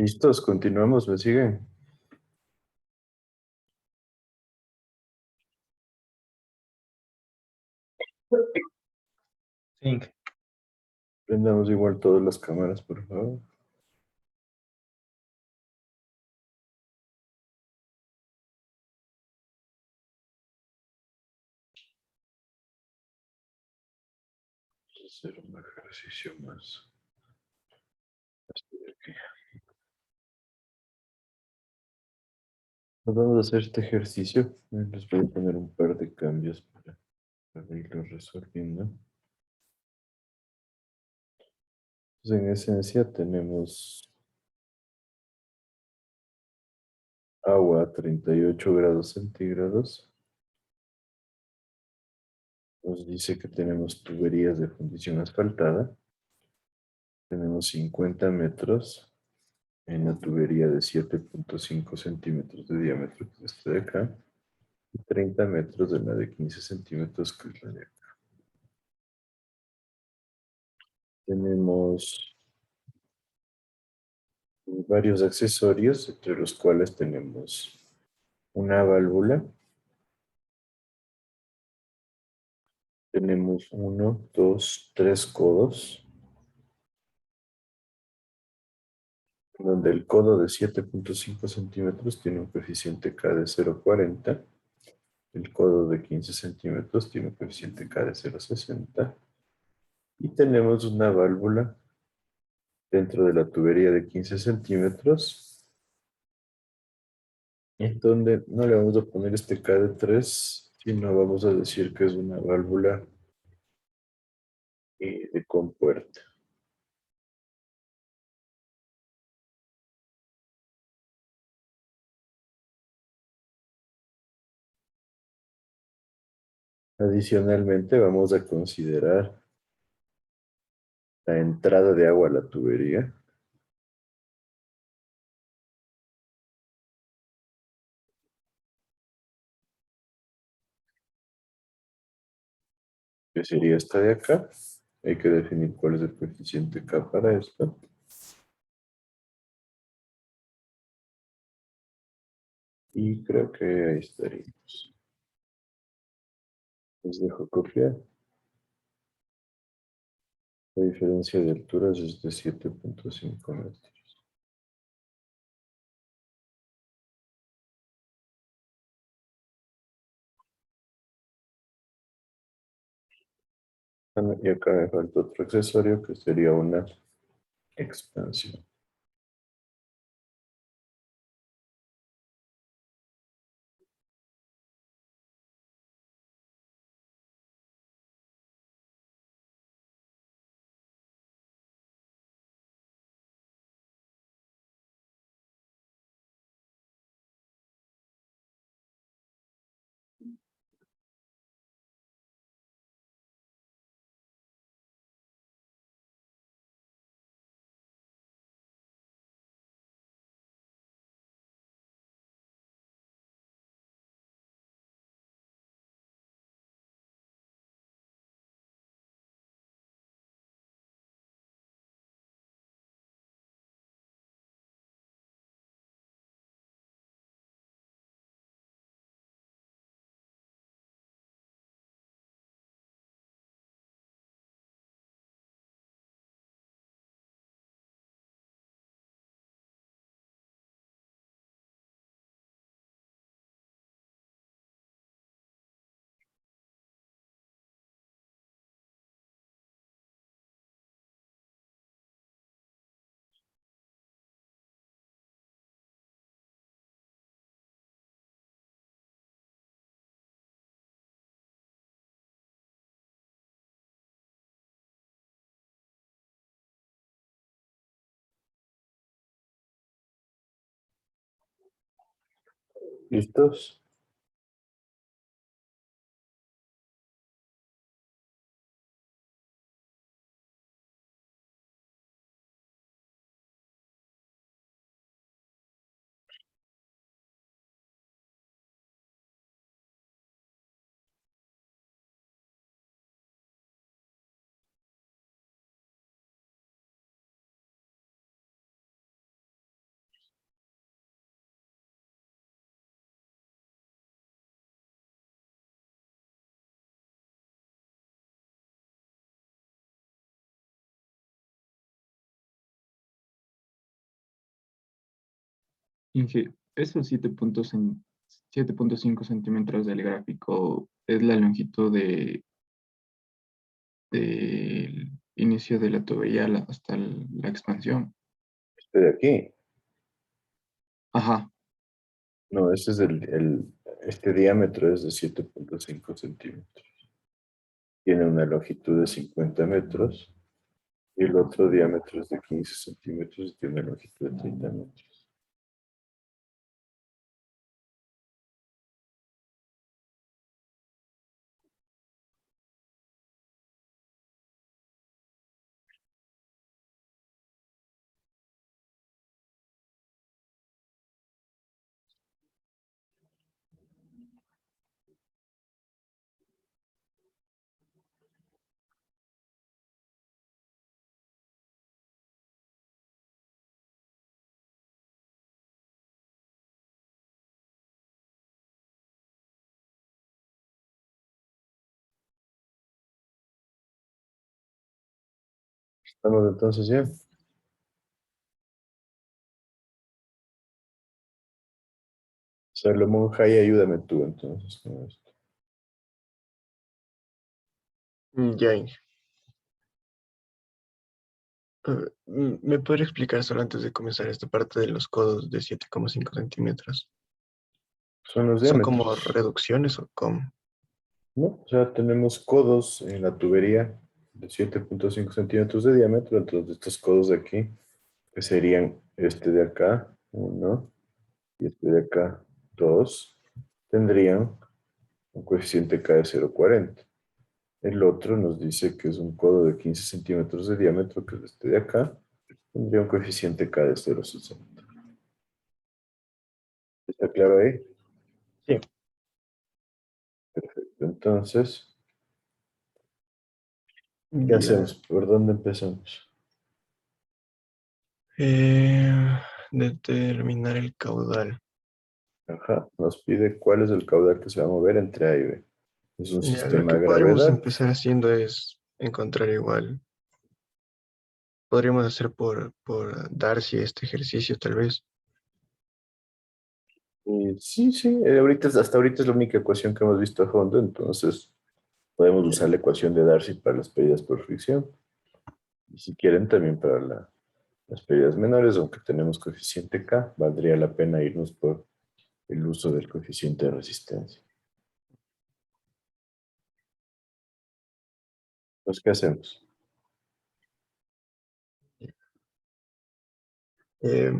¿Listos? Continuamos, ¿me siguen? Sí. Prendamos igual todas las cámaras, por favor. Hacer un ejercicio más. Vamos a hacer este ejercicio. Les voy a poner un par de cambios para irlo resolviendo. Entonces, en esencia tenemos agua a 38 grados centígrados. Nos dice que tenemos tuberías de fundición asfaltada. Tenemos 50 metros en la tubería de 7.5 centímetros de diámetro, que es esta de acá. Y 30 metros de la de 15 centímetros, que es la de acá. Tenemos varios accesorios, entre los cuales tenemos una válvula. Tenemos 1, 2, 3 codos, donde el codo de 7.5 centímetros tiene un coeficiente K de 0,40. El codo de 15 centímetros tiene un coeficiente K de 0,60. Y tenemos una válvula dentro de la tubería de 15 centímetros, en donde no le vamos a poner este K de 3, sino vamos a decir que es una válvula de compuerta. Adicionalmente, vamos a considerar la entrada de agua a la tubería. Que sería esta de acá. Hay que definir cuál es el coeficiente K para esto. Y creo que ahí estaríamos. Les dejo copiar. La diferencia de alturas es de 7.5 metros. Y acá me falta otro accesorio que sería una expansión. ¿Listos? Inge, esos 7.5 centímetros del gráfico es la longitud del inicio de la tubería hasta la expansión. Este de aquí. Ajá. No, este es este diámetro es de 7.5 centímetros. Tiene una longitud de 50 metros y el otro diámetro es de 15 centímetros y tiene una longitud de 30 metros. Estamos entonces ya. Salomón Jai, ayúdame tú entonces con esto. Ya, Inge. ¿Me podría explicar solo antes de comenzar esta parte de los codos de 7,5 centímetros? Son los ¿Son diámetros. como reducciones o cómo? ¿No? O sea, tenemos codos en la tubería de 7.5 centímetros de diámetro, entonces estos codos de aquí, que serían este de acá, 1, y este de acá, 2, tendrían un coeficiente K de 0,40. El otro nos dice que es un codo de 15 centímetros de diámetro, que es este de acá, tendría un coeficiente K de 0,60. ¿Está claro ahí? Sí. Perfecto. Entonces, ¿qué Ya. hacemos? ¿Por dónde empezamos? Determinar el caudal. Ajá, nos pide cuál es el caudal que se va a mover entre A y B. Es un Ya, lo sistema que de podríamos gravedad. empezar haciendo es encontrar igual. Podríamos hacer por Darcy este ejercicio, tal vez. Sí, sí, hasta ahorita es la única ecuación que hemos visto a fondo, entonces podemos usar la ecuación de Darcy para las pérdidas por fricción. Y si quieren también para las pérdidas menores, aunque tenemos coeficiente K, valdría la pena irnos por el uso del coeficiente de resistencia. Entonces, ¿qué hacemos? Eh,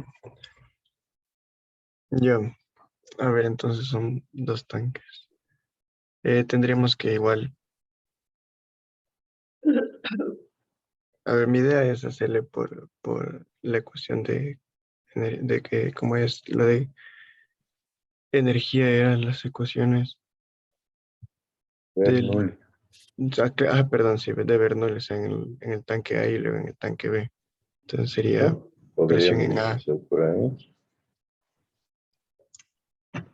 ya, a ver, entonces son dos tanques. Tendríamos que igual. A ver, mi idea es hacerle por la ecuación de que, como es lo de energía, eran las ecuaciones del. Bernoulli. Perdón, sí, de Bernoulli, en el tanque A y luego en el tanque B. Entonces sería ¿No? presión Podríamos en A. empezar por ahí.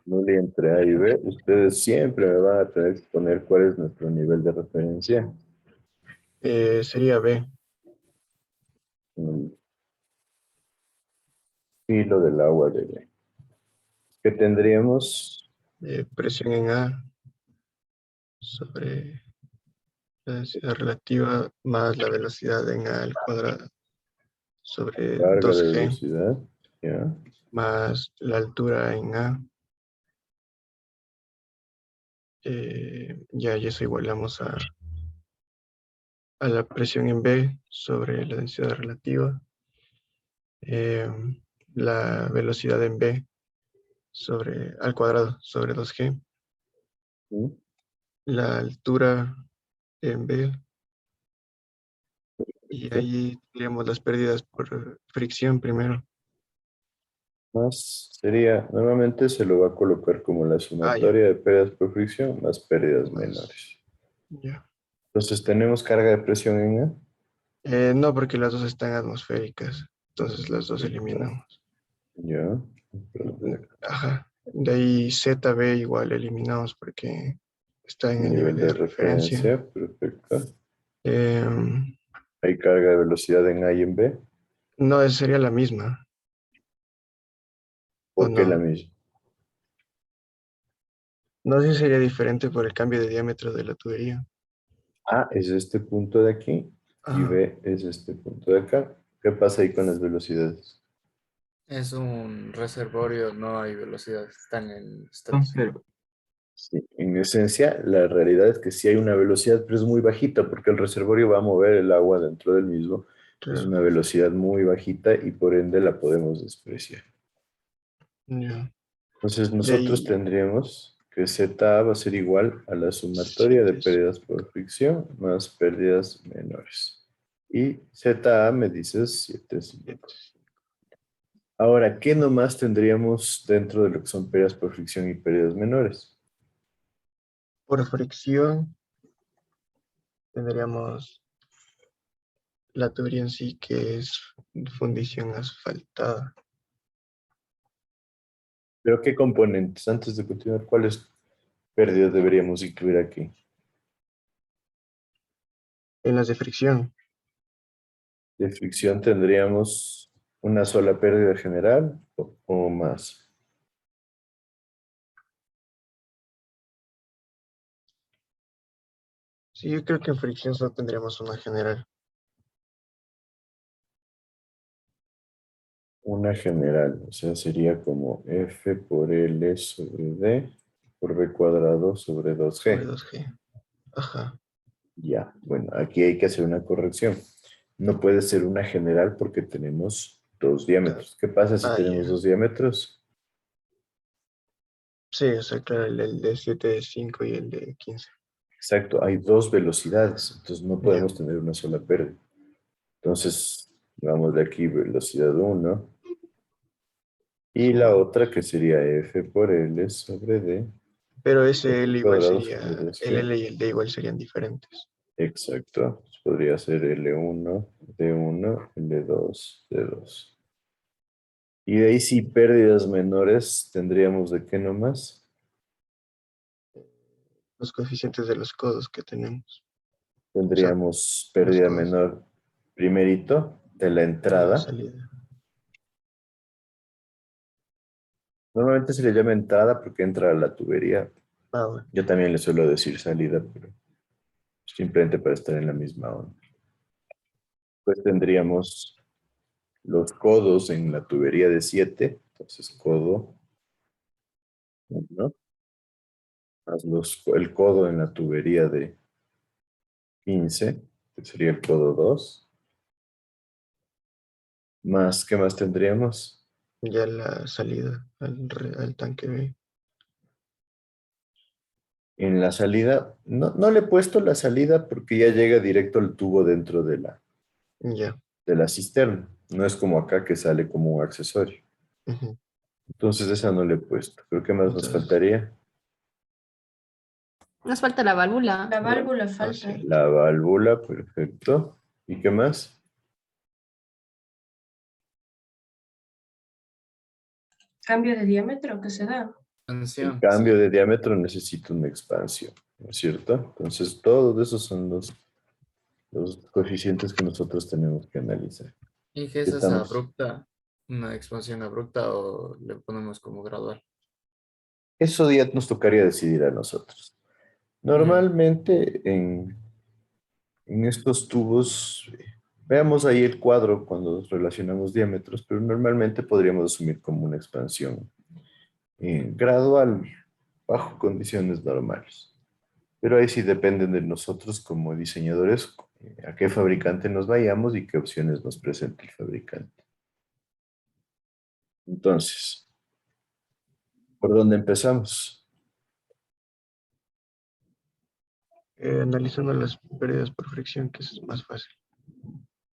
Bernoulli entre A y B. Ustedes siempre me van a tener que poner cuál es nuestro nivel de referencia. Sería B. Filo del agua de B. ¿Qué tendríamos? Presión en A sobre la densidad relativa más la velocidad en A al cuadrado sobre Carga de 2G velocidad. ¿Ya? más la altura en A. Y eso igualamos a la presión en B sobre la densidad relativa. La velocidad en B al cuadrado sobre 2G. ¿Mm? La altura en B. Y ahí tendríamos las pérdidas por fricción primero. Más sería, normalmente se lo va a colocar como la Ya. sumatoria de pérdidas por fricción más pérdidas Más, menores. ya. Entonces, ¿tenemos carga de presión en A? No, porque las dos están atmosféricas. Entonces las dos eliminamos. Ya. Perfecto. Ajá. De ahí ZB igual eliminamos porque está en el nivel Nivel de de referencia. referencia, perfecto. Em, ¿Hay carga de velocidad en A y en B? no, esa sería la misma. ¿Por qué la no? misma? No sé si sería diferente por el cambio de diámetro de la tubería. A es este punto de aquí y Ajá. B es este punto de acá. ¿Qué pasa ahí con las velocidades? Es un reservorio, no hay velocidad, están en Son estático. cero. Sí, en esencia, la realidad es que sí hay una velocidad, pero es muy bajita porque el reservorio va a mover el agua dentro del mismo. Es Claro. una velocidad muy bajita y por ende la podemos despreciar. Ya. Entonces De nosotros ahí tendríamos que ZA va a ser igual a la sumatoria de 7. pérdidas por fricción más pérdidas menores. Y ZA me dices 7,5. Ahora, ¿qué nomás tendríamos dentro de lo que son pérdidas por fricción y pérdidas menores? Por fricción tendríamos la tubería en sí, que es fundición asfaltada. Pero ¿qué componentes? Antes de continuar, ¿cuáles pérdidas deberíamos incluir aquí? En las de fricción, De fricción tendríamos una sola pérdida general o más. sí, yo creo que en fricción solo tendríamos una general. Una general, o sea, sería como F por L sobre D por B cuadrado sobre Sobre 2G. 2G. Ajá. Ya, bueno, aquí hay que hacer una corrección. No puede ser una general porque tenemos dos diámetros. ¿Qué pasa si tenemos Ya. dos diámetros? Sí, o sea, claro, el de 7,5 y el de 15. Exacto, hay dos velocidades, entonces no Ya. podemos tener una sola pérdida. Entonces, vamos de aquí, velocidad 1. Y la Suma. otra que sería F por L sobre D Pero ese por L igual cuadrado sobre sería, el 2G. L y el D igual serían diferentes. Exacto. Podría ser L1, D1, L2, D2. Y de ahí sí, pérdidas menores, tendríamos de qué nomás. Los coeficientes de los codos que tenemos. O sea, Tendríamos los pérdida codos menor primerito de la de la entrada. salida. Normalmente se le llama entrada porque entra a la tubería. Ah, bueno. Yo también le suelo decir salida, pero simplemente para estar en la misma onda. Pues tendríamos los codos en la tubería de 7, entonces codo 1, más el codo en la tubería de 15, que sería el codo 2, más, ¿qué más tendríamos? Ya la salida al tanque B. En la salida, no le he puesto la salida porque ya llega directo el tubo dentro Ya. de la cisterna. No es como acá que sale como un accesorio. Ujú. Entonces esa no le he puesto. Creo que más nos Entonces, faltaría. Nos falta la válvula. La válvula falta. sí. La válvula, perfecto. ¿Y qué más? Cambio de diámetro que se da. El Expansión, cambio sí. de diámetro necesita una expansión, ¿no es cierto? Entonces, todos esos son los coeficientes que nosotros tenemos que analizar. ¿Y qué es esa Estamos, abrupta? ¿Una expansión abrupta o le ponemos como gradual? eso ya nos tocaría decidir a nosotros. Mm, Normalmente en estos tubos, veamos ahí el cuadro cuando relacionamos diámetros, pero normalmente podríamos asumir como una expansión gradual, bajo condiciones normales. Pero ahí sí dependen de nosotros como diseñadores, a qué fabricante nos vayamos y qué opciones nos presenta el fabricante. Entonces, ¿por dónde empezamos? Analizando las pérdidas por fricción, que es más fácil.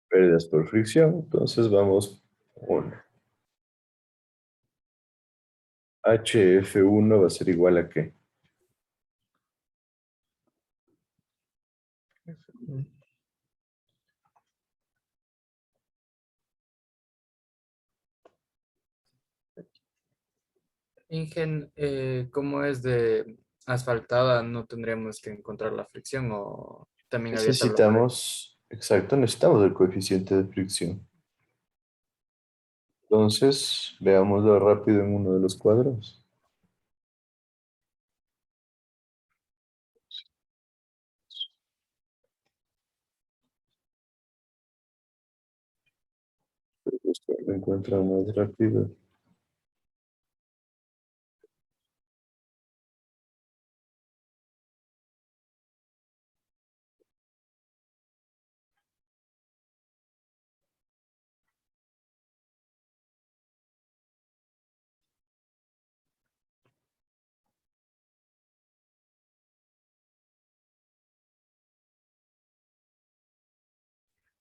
Pérdidas por fricción, entonces vamos 1. HF1 va a ser igual a qué? ¿Cómo es de asfaltada? ¿No tendríamos que encontrar la fricción o también había tabla Morel? Necesitamos el coeficiente de fricción. Entonces, veámoslo rápido en uno de los cuadros. Esto lo encuentran más rápido.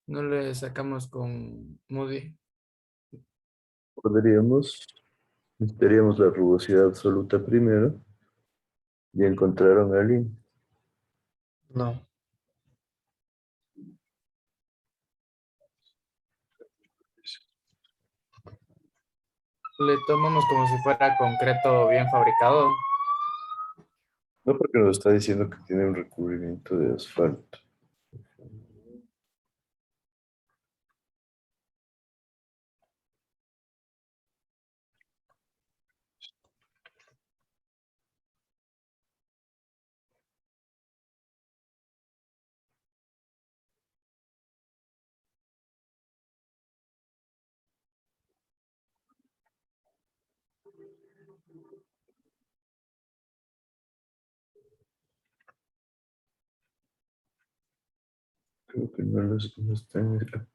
No le sacamos con Moody. Necesitaríamos la rugosidad absoluta primero y encontraron a alguien. No. Le tomamos como si fuera concreto bien fabricado. No, porque nos está diciendo que tiene un recubrimiento de asfalto. Creo que no está en el...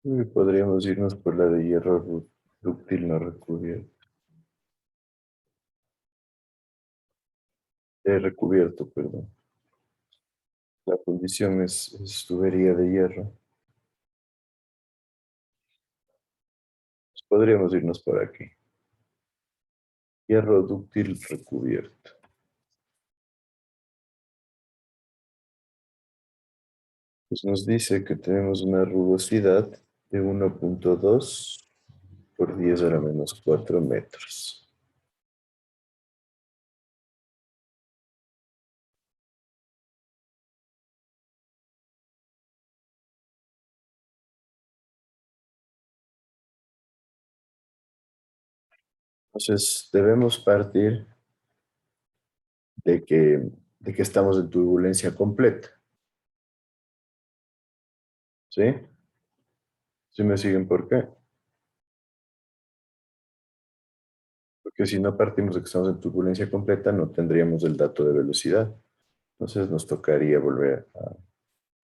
Y podríamos irnos por la de hierro dúctil no recubierto. Recubierto, perdón. La condición es tubería de hierro. Podríamos irnos por aquí. Hierro dúctil recubierto. Pues nos dice que tenemos una rugosidad de 1.2 por 10 a la menos 4 metros. Entonces, debemos partir de que estamos en turbulencia completa. ¿Sí? ¿Sí me siguen por qué? Porque si no partimos de que estamos en turbulencia completa, no tendríamos el dato de velocidad. Entonces nos tocaría volver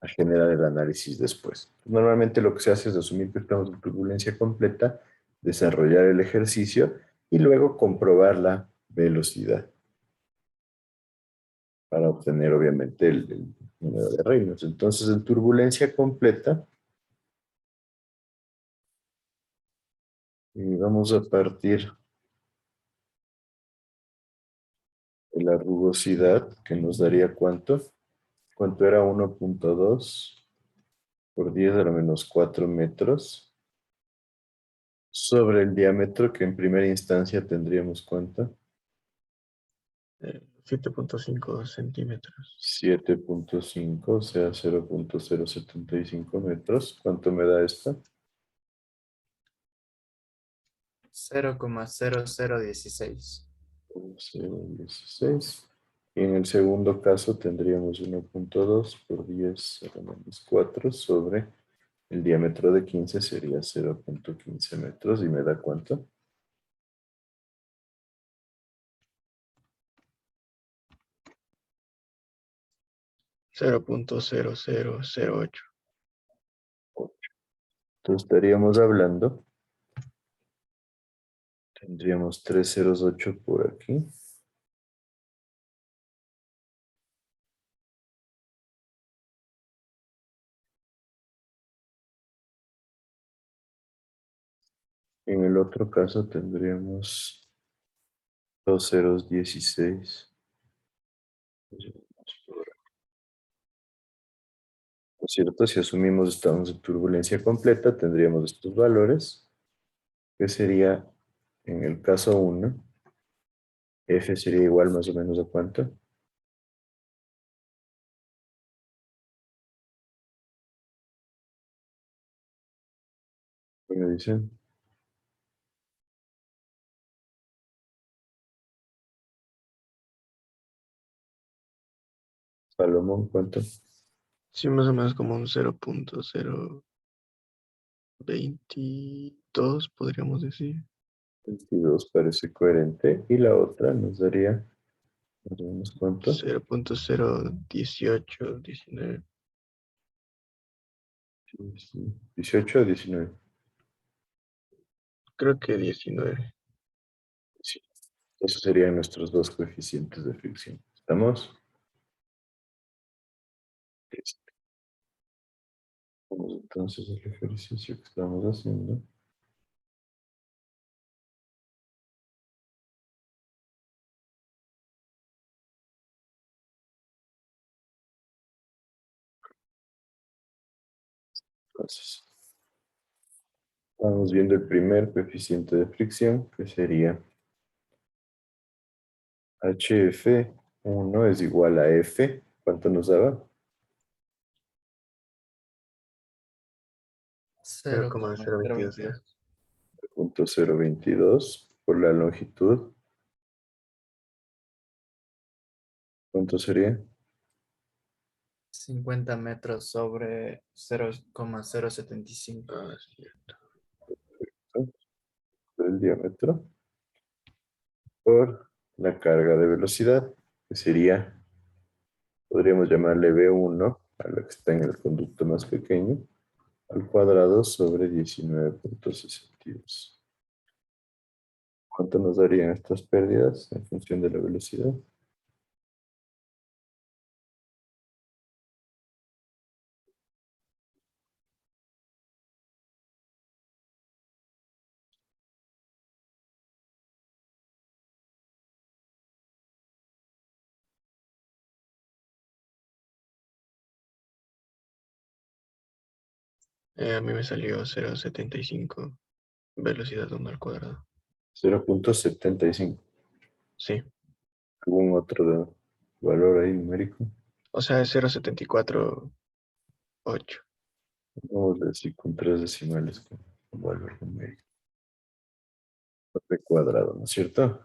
a generar el análisis después. Normalmente lo que se hace es asumir que estamos en turbulencia completa, desarrollar el ejercicio y luego comprobar la velocidad para obtener obviamente el número de reinos. Entonces en turbulencia completa vamos a partir de la rugosidad que nos daría ¿cuánto? ¿Cuánto era? 1.2 por 10 a la menos 4 metros sobre el diámetro que en primera instancia tendríamos ¿cuánto? 7.5 centímetros. 7.5, o sea, 0.075 metros. ¿Cuánto me da esto? 0,0016. 0.16. Y en el segundo caso tendríamos 1.2 por 10 a la menos 4 sobre el diámetro de 15 sería 0.15 metros. ¿Y me da cuánto? 0.0008. Entonces estaríamos hablando, tendríamos 308 por aquí. En el otro caso tendríamos 2 ceros 16. ¿No es cierto? Si asumimos estamos en turbulencia completa, tendríamos estos valores, que sería, en el caso 1, F sería igual más o menos a cuánto. ¿Qué me dicen? Salomón, ¿cuánto? Sí, más o menos como un 0.022, podríamos decir. 22 parece coherente. Y la otra nos daría, más o menos, ¿cuánto? 0.01819. 18 o 19. Creo que 19. Sí. Esos serían nuestros dos coeficientes de fricción. ¿Estamos? Listo. Vamos entonces al ejercicio que estamos haciendo. Entonces, estamos viendo el primer coeficiente de fricción, que sería HF1 es igual a F. ¿Cuánto nos daba? 0.022. 0.022 por la longitud. ¿Cuánto sería? 50 metros sobre 0,075. Ah, es cierto. El diámetro por la carga de velocidad, que sería, podríamos llamarle V1 a la que está en el conducto más pequeño, al cuadrado sobre 19.62. ¿Cuánto nos darían estas pérdidas en función de la velocidad? A mí me salió 0.75, velocidad 1 al cuadrado. 0.75. Sí, ¿Algún otro valor ahí numérico? o sea, es 0.748. Vamos a decir con 3 decimales con un valor numérico. De cuadrado, ¿no es cierto?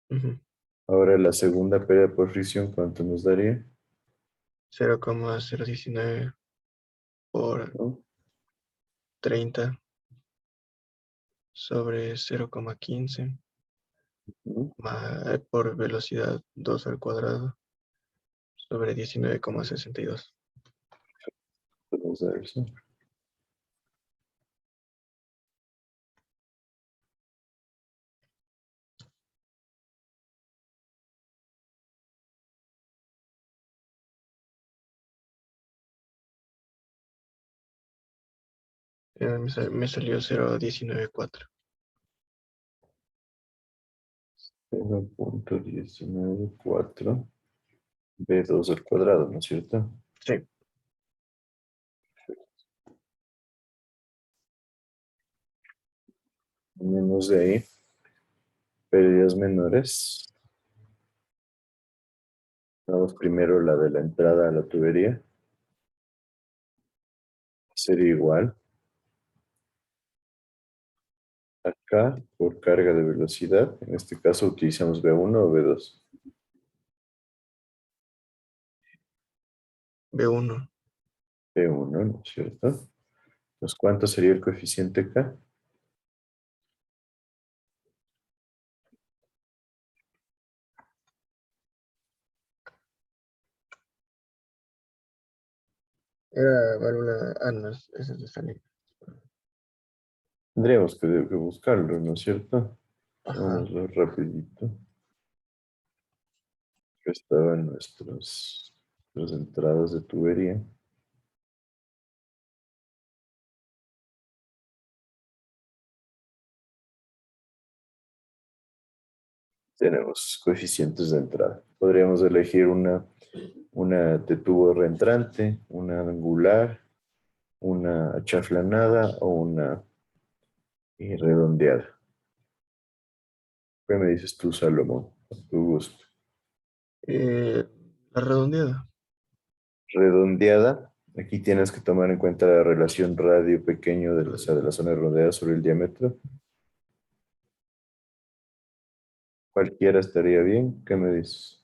Ujú. Ahora la segunda pérdida por fricción, ¿cuánto nos daría? 0.019 por ¿No? 30 sobre 0.15 ¿No? por velocidad 2 al cuadrado sobre 19.62. Nos da eso. Me salió 0.194. 0.194 B2 al cuadrado, ¿no es cierto? Sí. Menos de ahí, pérdidas menores. Vamos primero la de la entrada a la tubería. Sería igual. Acá, por carga de velocidad, en este caso utilizamos B1 o B2. B1. B1, ¿no es cierto? Entonces, ¿cuánto sería el coeficiente acá? Era válvula. Ah, no, ese es de salida. Tendríamos que buscarlo, ¿no es cierto? Ajá. Vamos rapidito. Acá estaban nuestras entradas de tubería. Tenemos coeficientes de entrada. Podríamos elegir una de tubo reentrante, una angular, una achaflanada o una redondeada. ¿Qué me dices tú, Salomón? A tu gusto. La redondeada. Redondeada. Aquí tienes que tomar en cuenta la relación radio pequeño de la zona redondeada sobre el diámetro. Cualquiera estaría bien. ¿Qué me dices?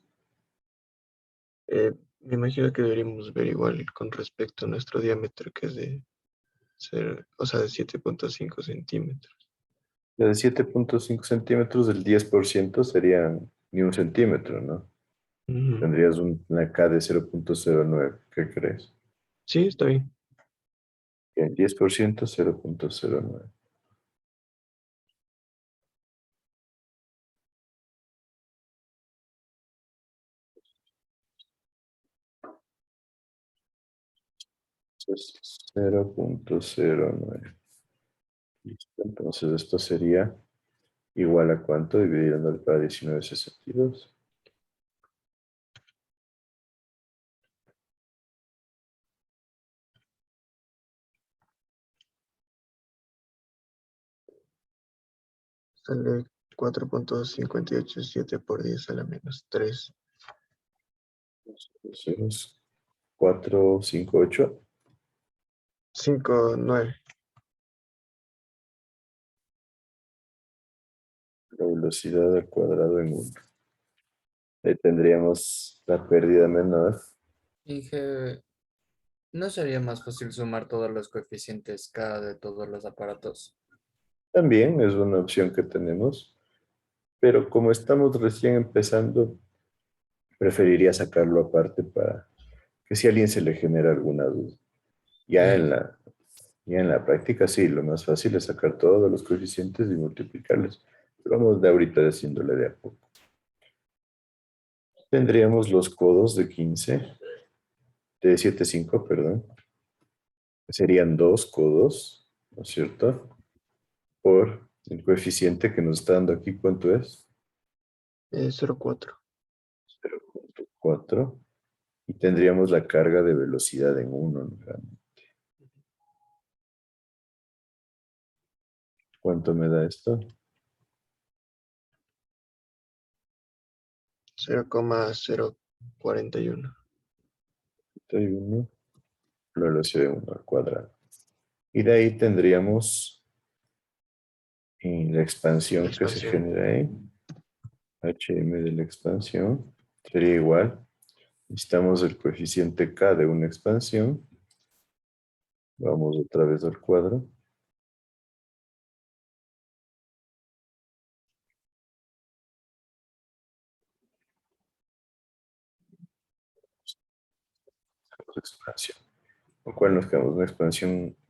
Me imagino que deberíamos ver igual con respecto a nuestro diámetro, que es de 7.5 centímetros. La de 7.5 centímetros, del 10% sería ni un centímetro, ¿no? Ujú. Tendrías una K de 0.09. ¿Qué crees? Sí, está bien. El 10%, 0.09. Entonces, 0.09. Listo. Entonces, esto sería igual a cuánto dividiendo para 19,62. Sale 4.587 por 10 a la menos 3. 4, 5, 8. 5, 9. La velocidad al cuadrado en 1. Ahí tendríamos la pérdida menor. Inge, ¿no sería más fácil sumar todos los coeficientes K de todos los aparatos? También es una opción que tenemos, pero como estamos recién empezando, preferiría sacarlo aparte para que si a alguien se le genera alguna duda. Ya en la práctica, sí, lo más fácil es sacar todos los coeficientes y multiplicarlos. Pero vamos de ahorita haciéndole de a poco. Tendríamos los codos de 15, de 7,5, perdón. Serían 2 codos, ¿no es cierto? Por el coeficiente que nos está dando aquí, ¿cuánto es? 0.4. 0.4. Y tendríamos la carga de velocidad en 1, ¿no? ¿Cuánto me da esto? 0.041. 31. La velocidad de 1 al cuadrado. Y de ahí tendríamos la expansión que se genera ahí. HM de la expansión sería igual. Necesitamos el coeficiente K de una expansión. Vamos otra vez al cuadro. Expansión. ¿Con cuál nos quedamos?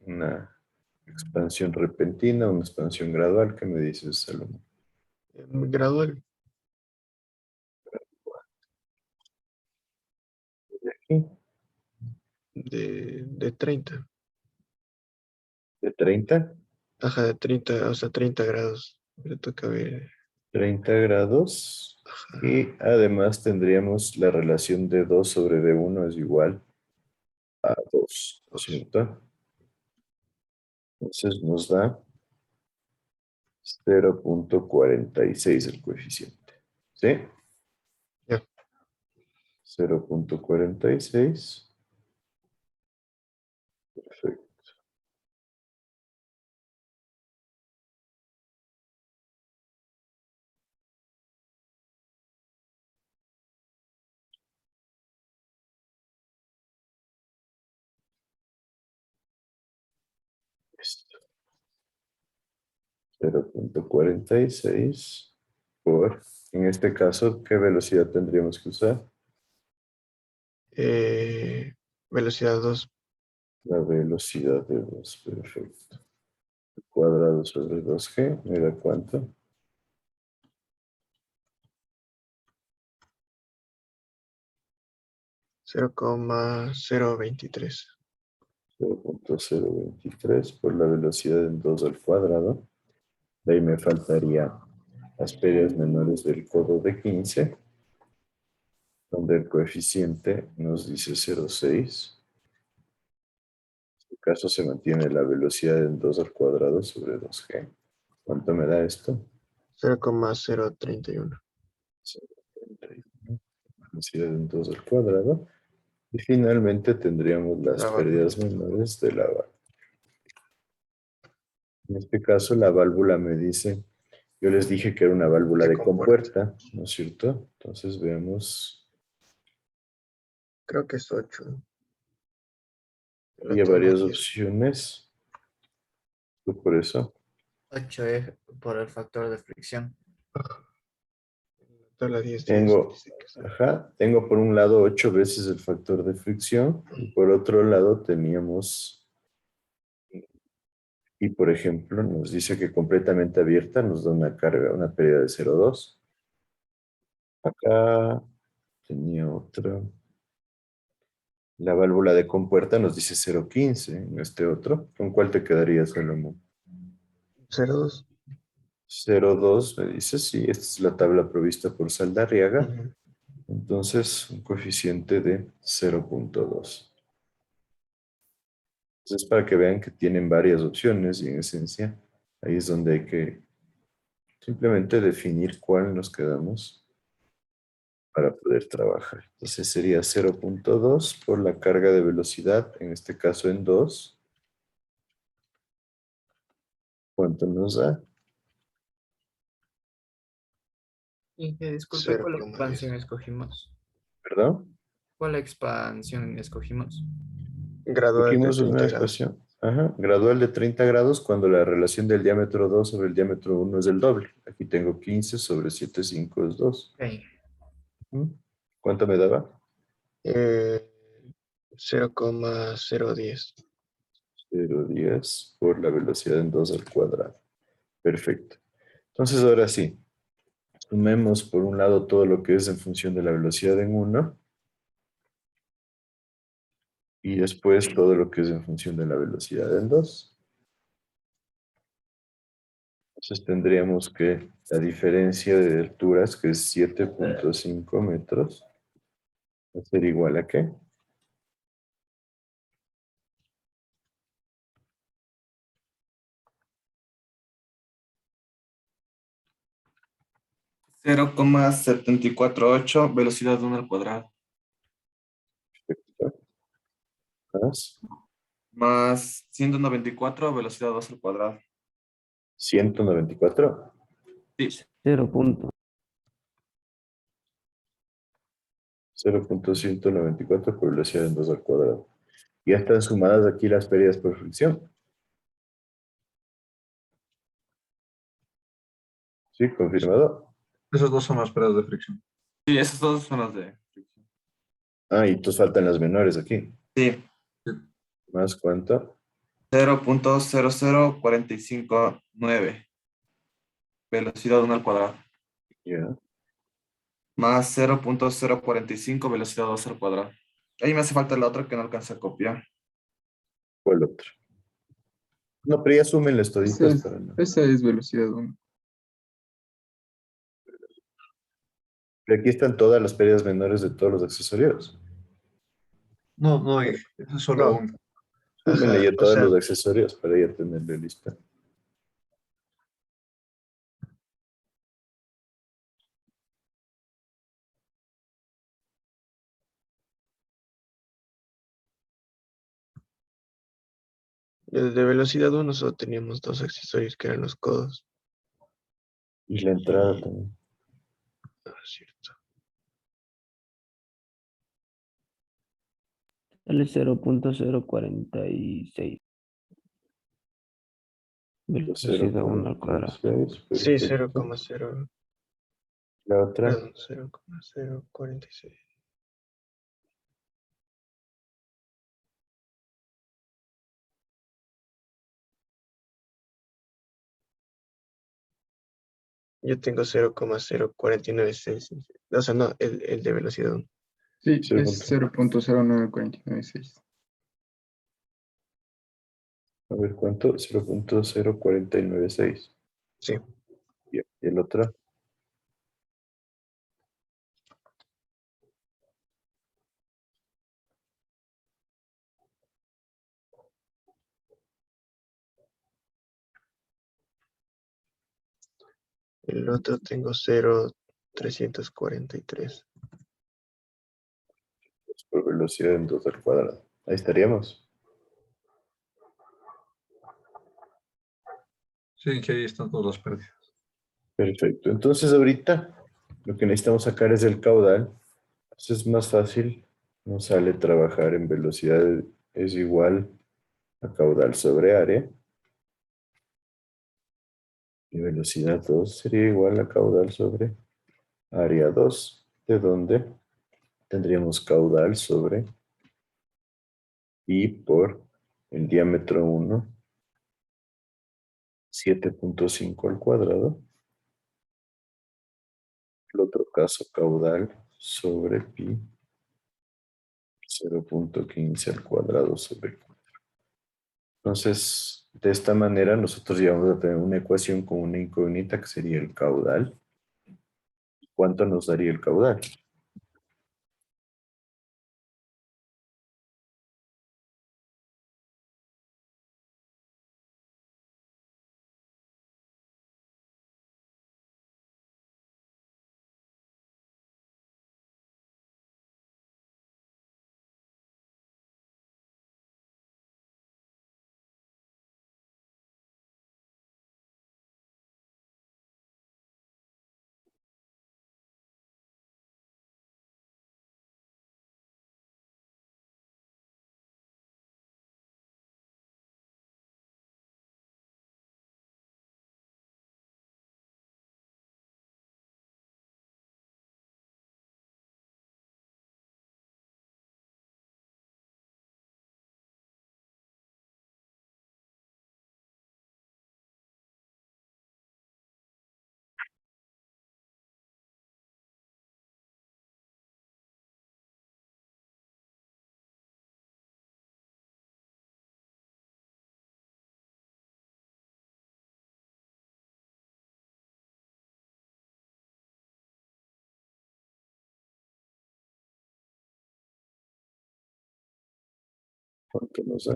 Una expansión repentina, una expansión gradual. ¿Qué me dices, Salomón? Gradual. De aquí. De 30. ¿De 30? Ajá, de 30, o sea, 30 grados. Me toca ver. 30 grados. Ajá. Y además tendríamos la relación de 2 sobre D1 es igual a 2, ¿cierto? Entonces nos da 0.46 el coeficiente. ¿Sí? Ya. 0.46. Perfecto. Listo. 0.46 por, en este caso, ¿qué velocidad tendríamos que usar? Velocidad 2. La velocidad de 2, perfecto. Cuadrado sobre 2G, ¿me da cuánto? 0.023. 0.023 por la velocidad en 2 al cuadrado. De ahí me faltaría las pérdidas menores del codo de 15, donde el coeficiente nos dice 0.6. En este caso se mantiene la velocidad en 2 al cuadrado sobre 2G. ¿Cuánto me da esto? 0,031. Velocidad en 2 al cuadrado. Y finalmente tendríamos las La pérdidas menores de la válvula. En este caso, la válvula me dice, yo les dije que era una válvula De de compuerta. compuerta, ¿no es cierto? Entonces veamos, Creo que es 8. Lo había tengo varias aquí. opciones. Por eso, 8 por el factor de fricción. Tabla 10 tengo, dice que es tengo por un lado 8 veces el factor de fricción y por otro lado teníamos, y por ejemplo, nos dice que completamente abierta nos da una carga, una pérdida de 0,2. Acá tenía otra. La válvula de compuerta nos dice 0,15 en este otro. ¿Con cuál te quedaría, Salomón? 0,2. 0,2 me dice, sí, esta es la tabla provista por Saldarriaga. Ujú. Entonces, un coeficiente de 0,2. Entonces, para que vean que tienen varias opciones y en esencia, ahí es donde hay que simplemente definir cuál nos quedamos para poder trabajar. Entonces sería 0,2 por la carga de velocidad, en este caso en 2. ¿Cuánto nos da? Y que disculpe, ¿cuál 0,10. expansión escogimos? ¿Perdón? ¿Cuál expansión escogimos? Gradual de Cogimos 30 una grados. ecuación gradual de 30 grados cuando la relación del diámetro 2 sobre el diámetro 1 es el doble. Aquí tengo 15 sobre 7,5 es 2. Ok. ¿Cuánto me daba? 0,010. 0,10 por la velocidad en 2 al cuadrado. Perfecto. Entonces ahora sí, sumemos por un lado todo lo que es en función de la velocidad en 1 y después todo lo que es en función de la velocidad en 2. Entonces tendríamos que la diferencia de alturas, que es 7,5 metros, va a ser igual a ¿qué? 0,748 velocidad 1 al cuadrado. Más Más 194 velocidad 2 al cuadrado. 194. Sí. 0,194 por velocidad en 2 al cuadrado. Ya están sumadas aquí las pérdidas por fricción. ¿Sí? ¿Confirmado? Esos dos son las pérdidas de fricción. Sí, esas dos son las de fricción. Ah, y entonces faltan las menores aquí. Sí. ¿Más cuánto? 0,00459 velocidad 1 al cuadrado. Ya. Más 0,045 velocidad 2 al cuadrado. Ahí me hace falta la otra que no alcancé a copiar. ¿Cuál otro? No, pero ya sumen las toditas para no. Esa es velocidad 1. Pero aquí están todas las pérdidas menores de todos los accesorios. No, no, es solo No. uno. Súmenle Ajá, ya o todos sea, los accesorios para ya tenerle lista. de velocidad 1 solo teníamos dos accesorios que eran los codos. Y la entrada Y- también. cierto. Sale 0,046. Velocidad 1 al cuadrado. 0,46. Sí, Perfecto. 0,0. La otra. Perdón, 0,046. Yo tengo 0,0496. O sea, no, el de velocidad 1. Sí, Cero es punto. 0,09496. A ver, ¿cuánto? 0,0496. Sí. Y el otro. El otro tengo 0,343. Por velocidad en 2 al cuadrado. Ahí estaríamos. Sí, que ahí están todas las pérdidas. Perfecto. Entonces ahorita lo que necesitamos sacar es el caudal. Entonces es más fácil. Nos sale trabajar en velocidad es igual a caudal sobre área. Y velocidad 2 sería igual a caudal sobre área 2, de donde tendríamos caudal sobre pi por el diámetro 1, 7.5 al cuadrado. El otro caso, caudal sobre pi, 0.15 al cuadrado sobre 4. Entonces, de esta manera nosotros ya vamos a tener una ecuación con una incógnita que sería el caudal. ¿Cuánto nos daría el caudal? ¿Cuánto nos da?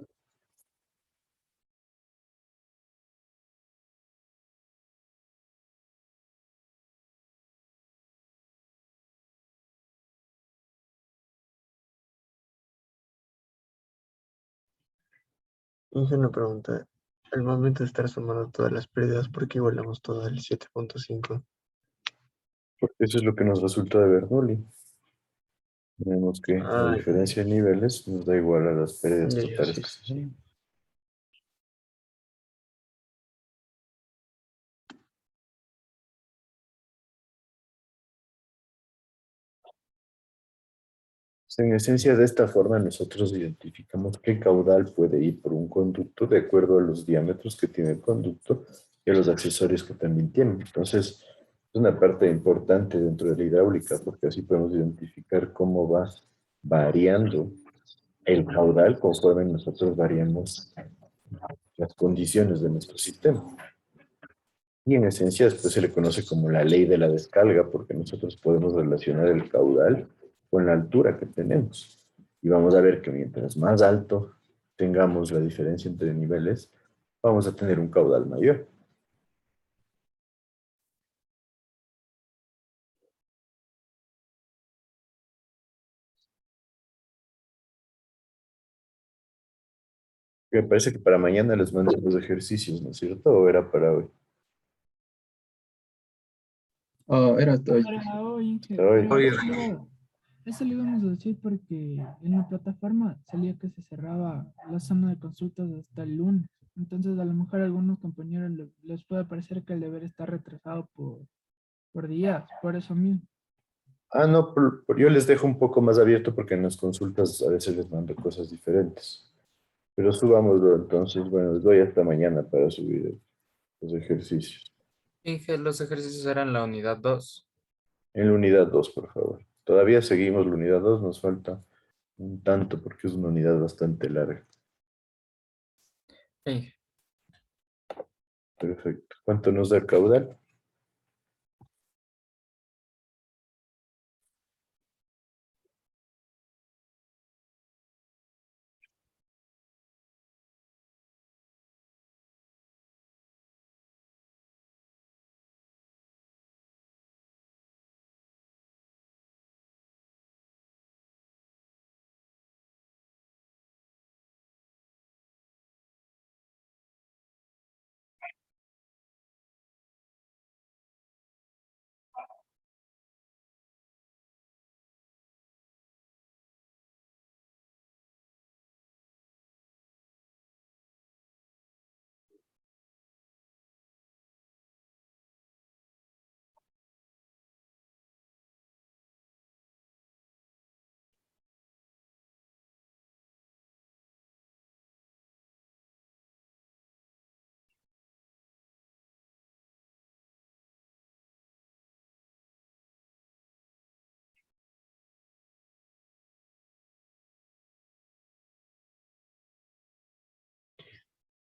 Hice una pregunta. Al momento de estar sumando todas las pérdidas, ¿por qué igualamos todo al 7.5? Porque eso es lo que nos resulta de Bernoulli. Tenemos que la Ah, diferencia de niveles nos da igual a las pérdidas ya, totales sí, que sí, se sí. suman. En esencia, de esta forma nosotros identificamos qué caudal puede ir por un conducto de acuerdo a los diámetros que tiene el conducto y a los accesorios que también tiene. Entonces, es una parte importante dentro de la hidráulica porque así podemos identificar cómo va variando el caudal conforme nosotros variamos las condiciones de nuestro sistema. Y en esencia después se le conoce como la ley de la descarga porque nosotros podemos relacionar el caudal con la altura que tenemos. Y vamos a ver que mientras más alto tengamos la diferencia entre niveles, vamos a tener un caudal mayor. Me parece que para mañana les mando los ejercicios, ¿no es cierto? ¿O era para hoy? Era hoy. Para hoy, Inge, Para hoy. pero Oye, eso le íbamos a decir porque en la plataforma salía que se cerraba la zona de consultas hasta el lunes. Entonces, a lo mejor a algunos compañeros les puede parecer que el deber está retrasado por días, por eso mismo. Ah, no, yo les dejo un poco más abierto porque en las consultas a veces les mando cosas diferentes. Pero subámoslo entonces, bueno, les doy hasta mañana para subir los ejercicios. Inge, los ejercicios eran la unidad 2. En la unidad 2 por favor. Todavía seguimos la unidad 2 nos falta un tanto porque es una unidad bastante larga. Inge, Perfecto. ¿Cuánto nos da el caudal?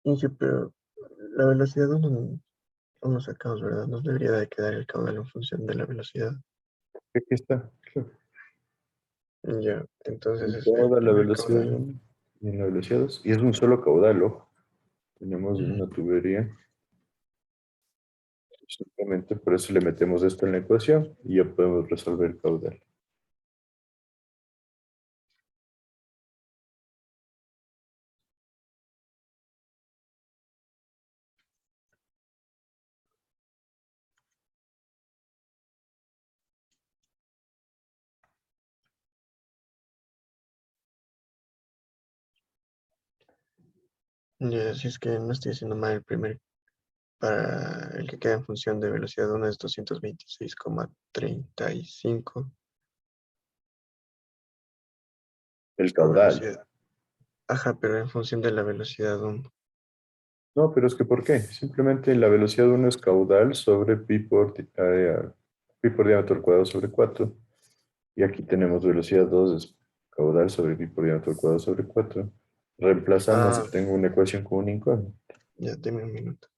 Inge, pero la velocidad aún no sacamos, ¿verdad? Nos debería de quedar el caudal en función de la velocidad. Aquí está. Claro. Ya, entonces En es el toda la primer velocidad caudal. 1 y en la velocidad 2. Y es un solo caudal, ojo. Tenemos una tubería. Simplemente por eso le metemos esto en la ecuación y ya podemos resolver el caudal. Ya, si es que no estoy haciendo mal el primer, para el que queda en función de velocidad 1 es 226,35. El La caudal. velocidad. Ajá, pero en función de la velocidad 1. No, pero es que ¿por qué? Simplemente la velocidad 1 es caudal sobre pi por diámetro al cuadrado sobre 4. Y aquí tenemos velocidad 2 es caudal sobre pi por diámetro al cuadrado sobre 4. Reemplazando, Ah, tengo una ecuación con un incógnito. ya, deme un minuto.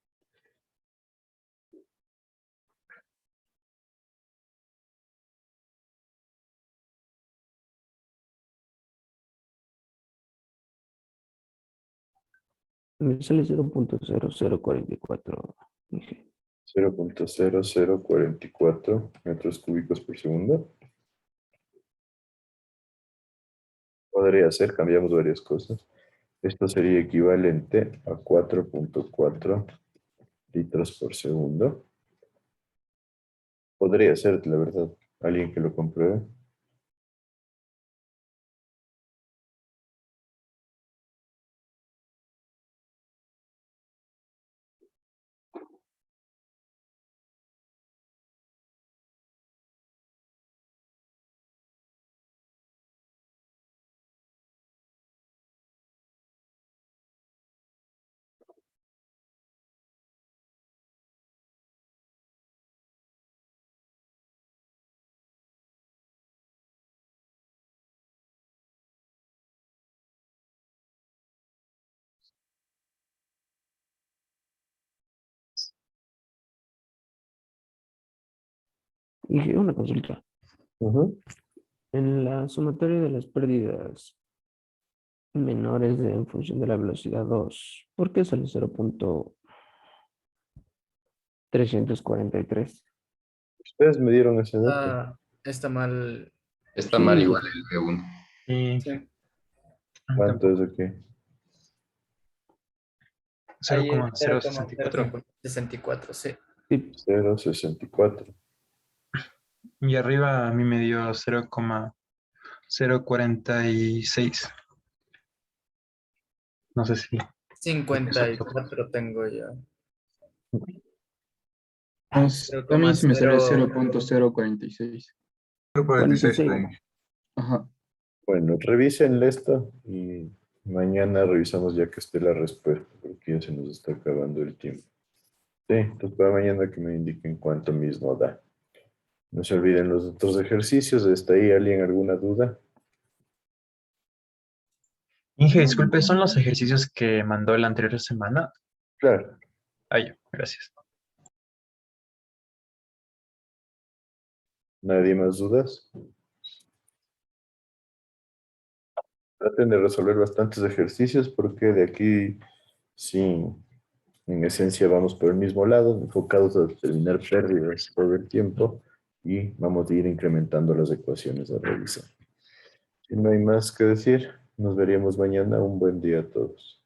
Me sale 0.0044. Dije. 0.0044 metros cúbicos por segundo. Podría ser, cambiamos varias cosas. Esto sería equivalente a 4.4 litros por segundo. Podría ser, la verdad, alguien que lo compruebe. Dije, una consulta. En la sumatoria de las pérdidas menores en función de la velocidad 2, ¿por qué sale 0.343? Ustedes me dieron ese dato. Ah, está mal. Está Sí. mal igual el B1. Y Sí. ¿Cuánto es de qué? Ahí es 0,064. 0,64, sí. 0.64. Y arriba a mí me dio 0,046. No sé si. 54 tengo yo. A mí sí me sale 0,0. 0.046. 46 ahí. Ajá. Bueno, revisen esto y mañana revisamos ya que esté la respuesta, porque ya se nos está acabando el tiempo. Sí, entonces para mañana que me indiquen cuánto mismo da. No se olviden los otros ejercicios. ¿Está ahí alguien alguna duda? Inge, disculpe, ¿son los ejercicios que mandó la anterior semana? Claro. Ay, gracias. ¿Nadie más dudas? Traten de resolver bastantes ejercicios porque de aquí, sí, en esencia vamos por el mismo lado, enfocados a determinar pérdidas todo el tiempo y vamos a ir incrementando las ecuaciones a revisar. Si no hay más que decir, nos veríamos mañana. Un buen día a todos.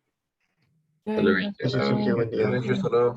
Hasta luego. Eso sí, qué buen día. Hasta luego.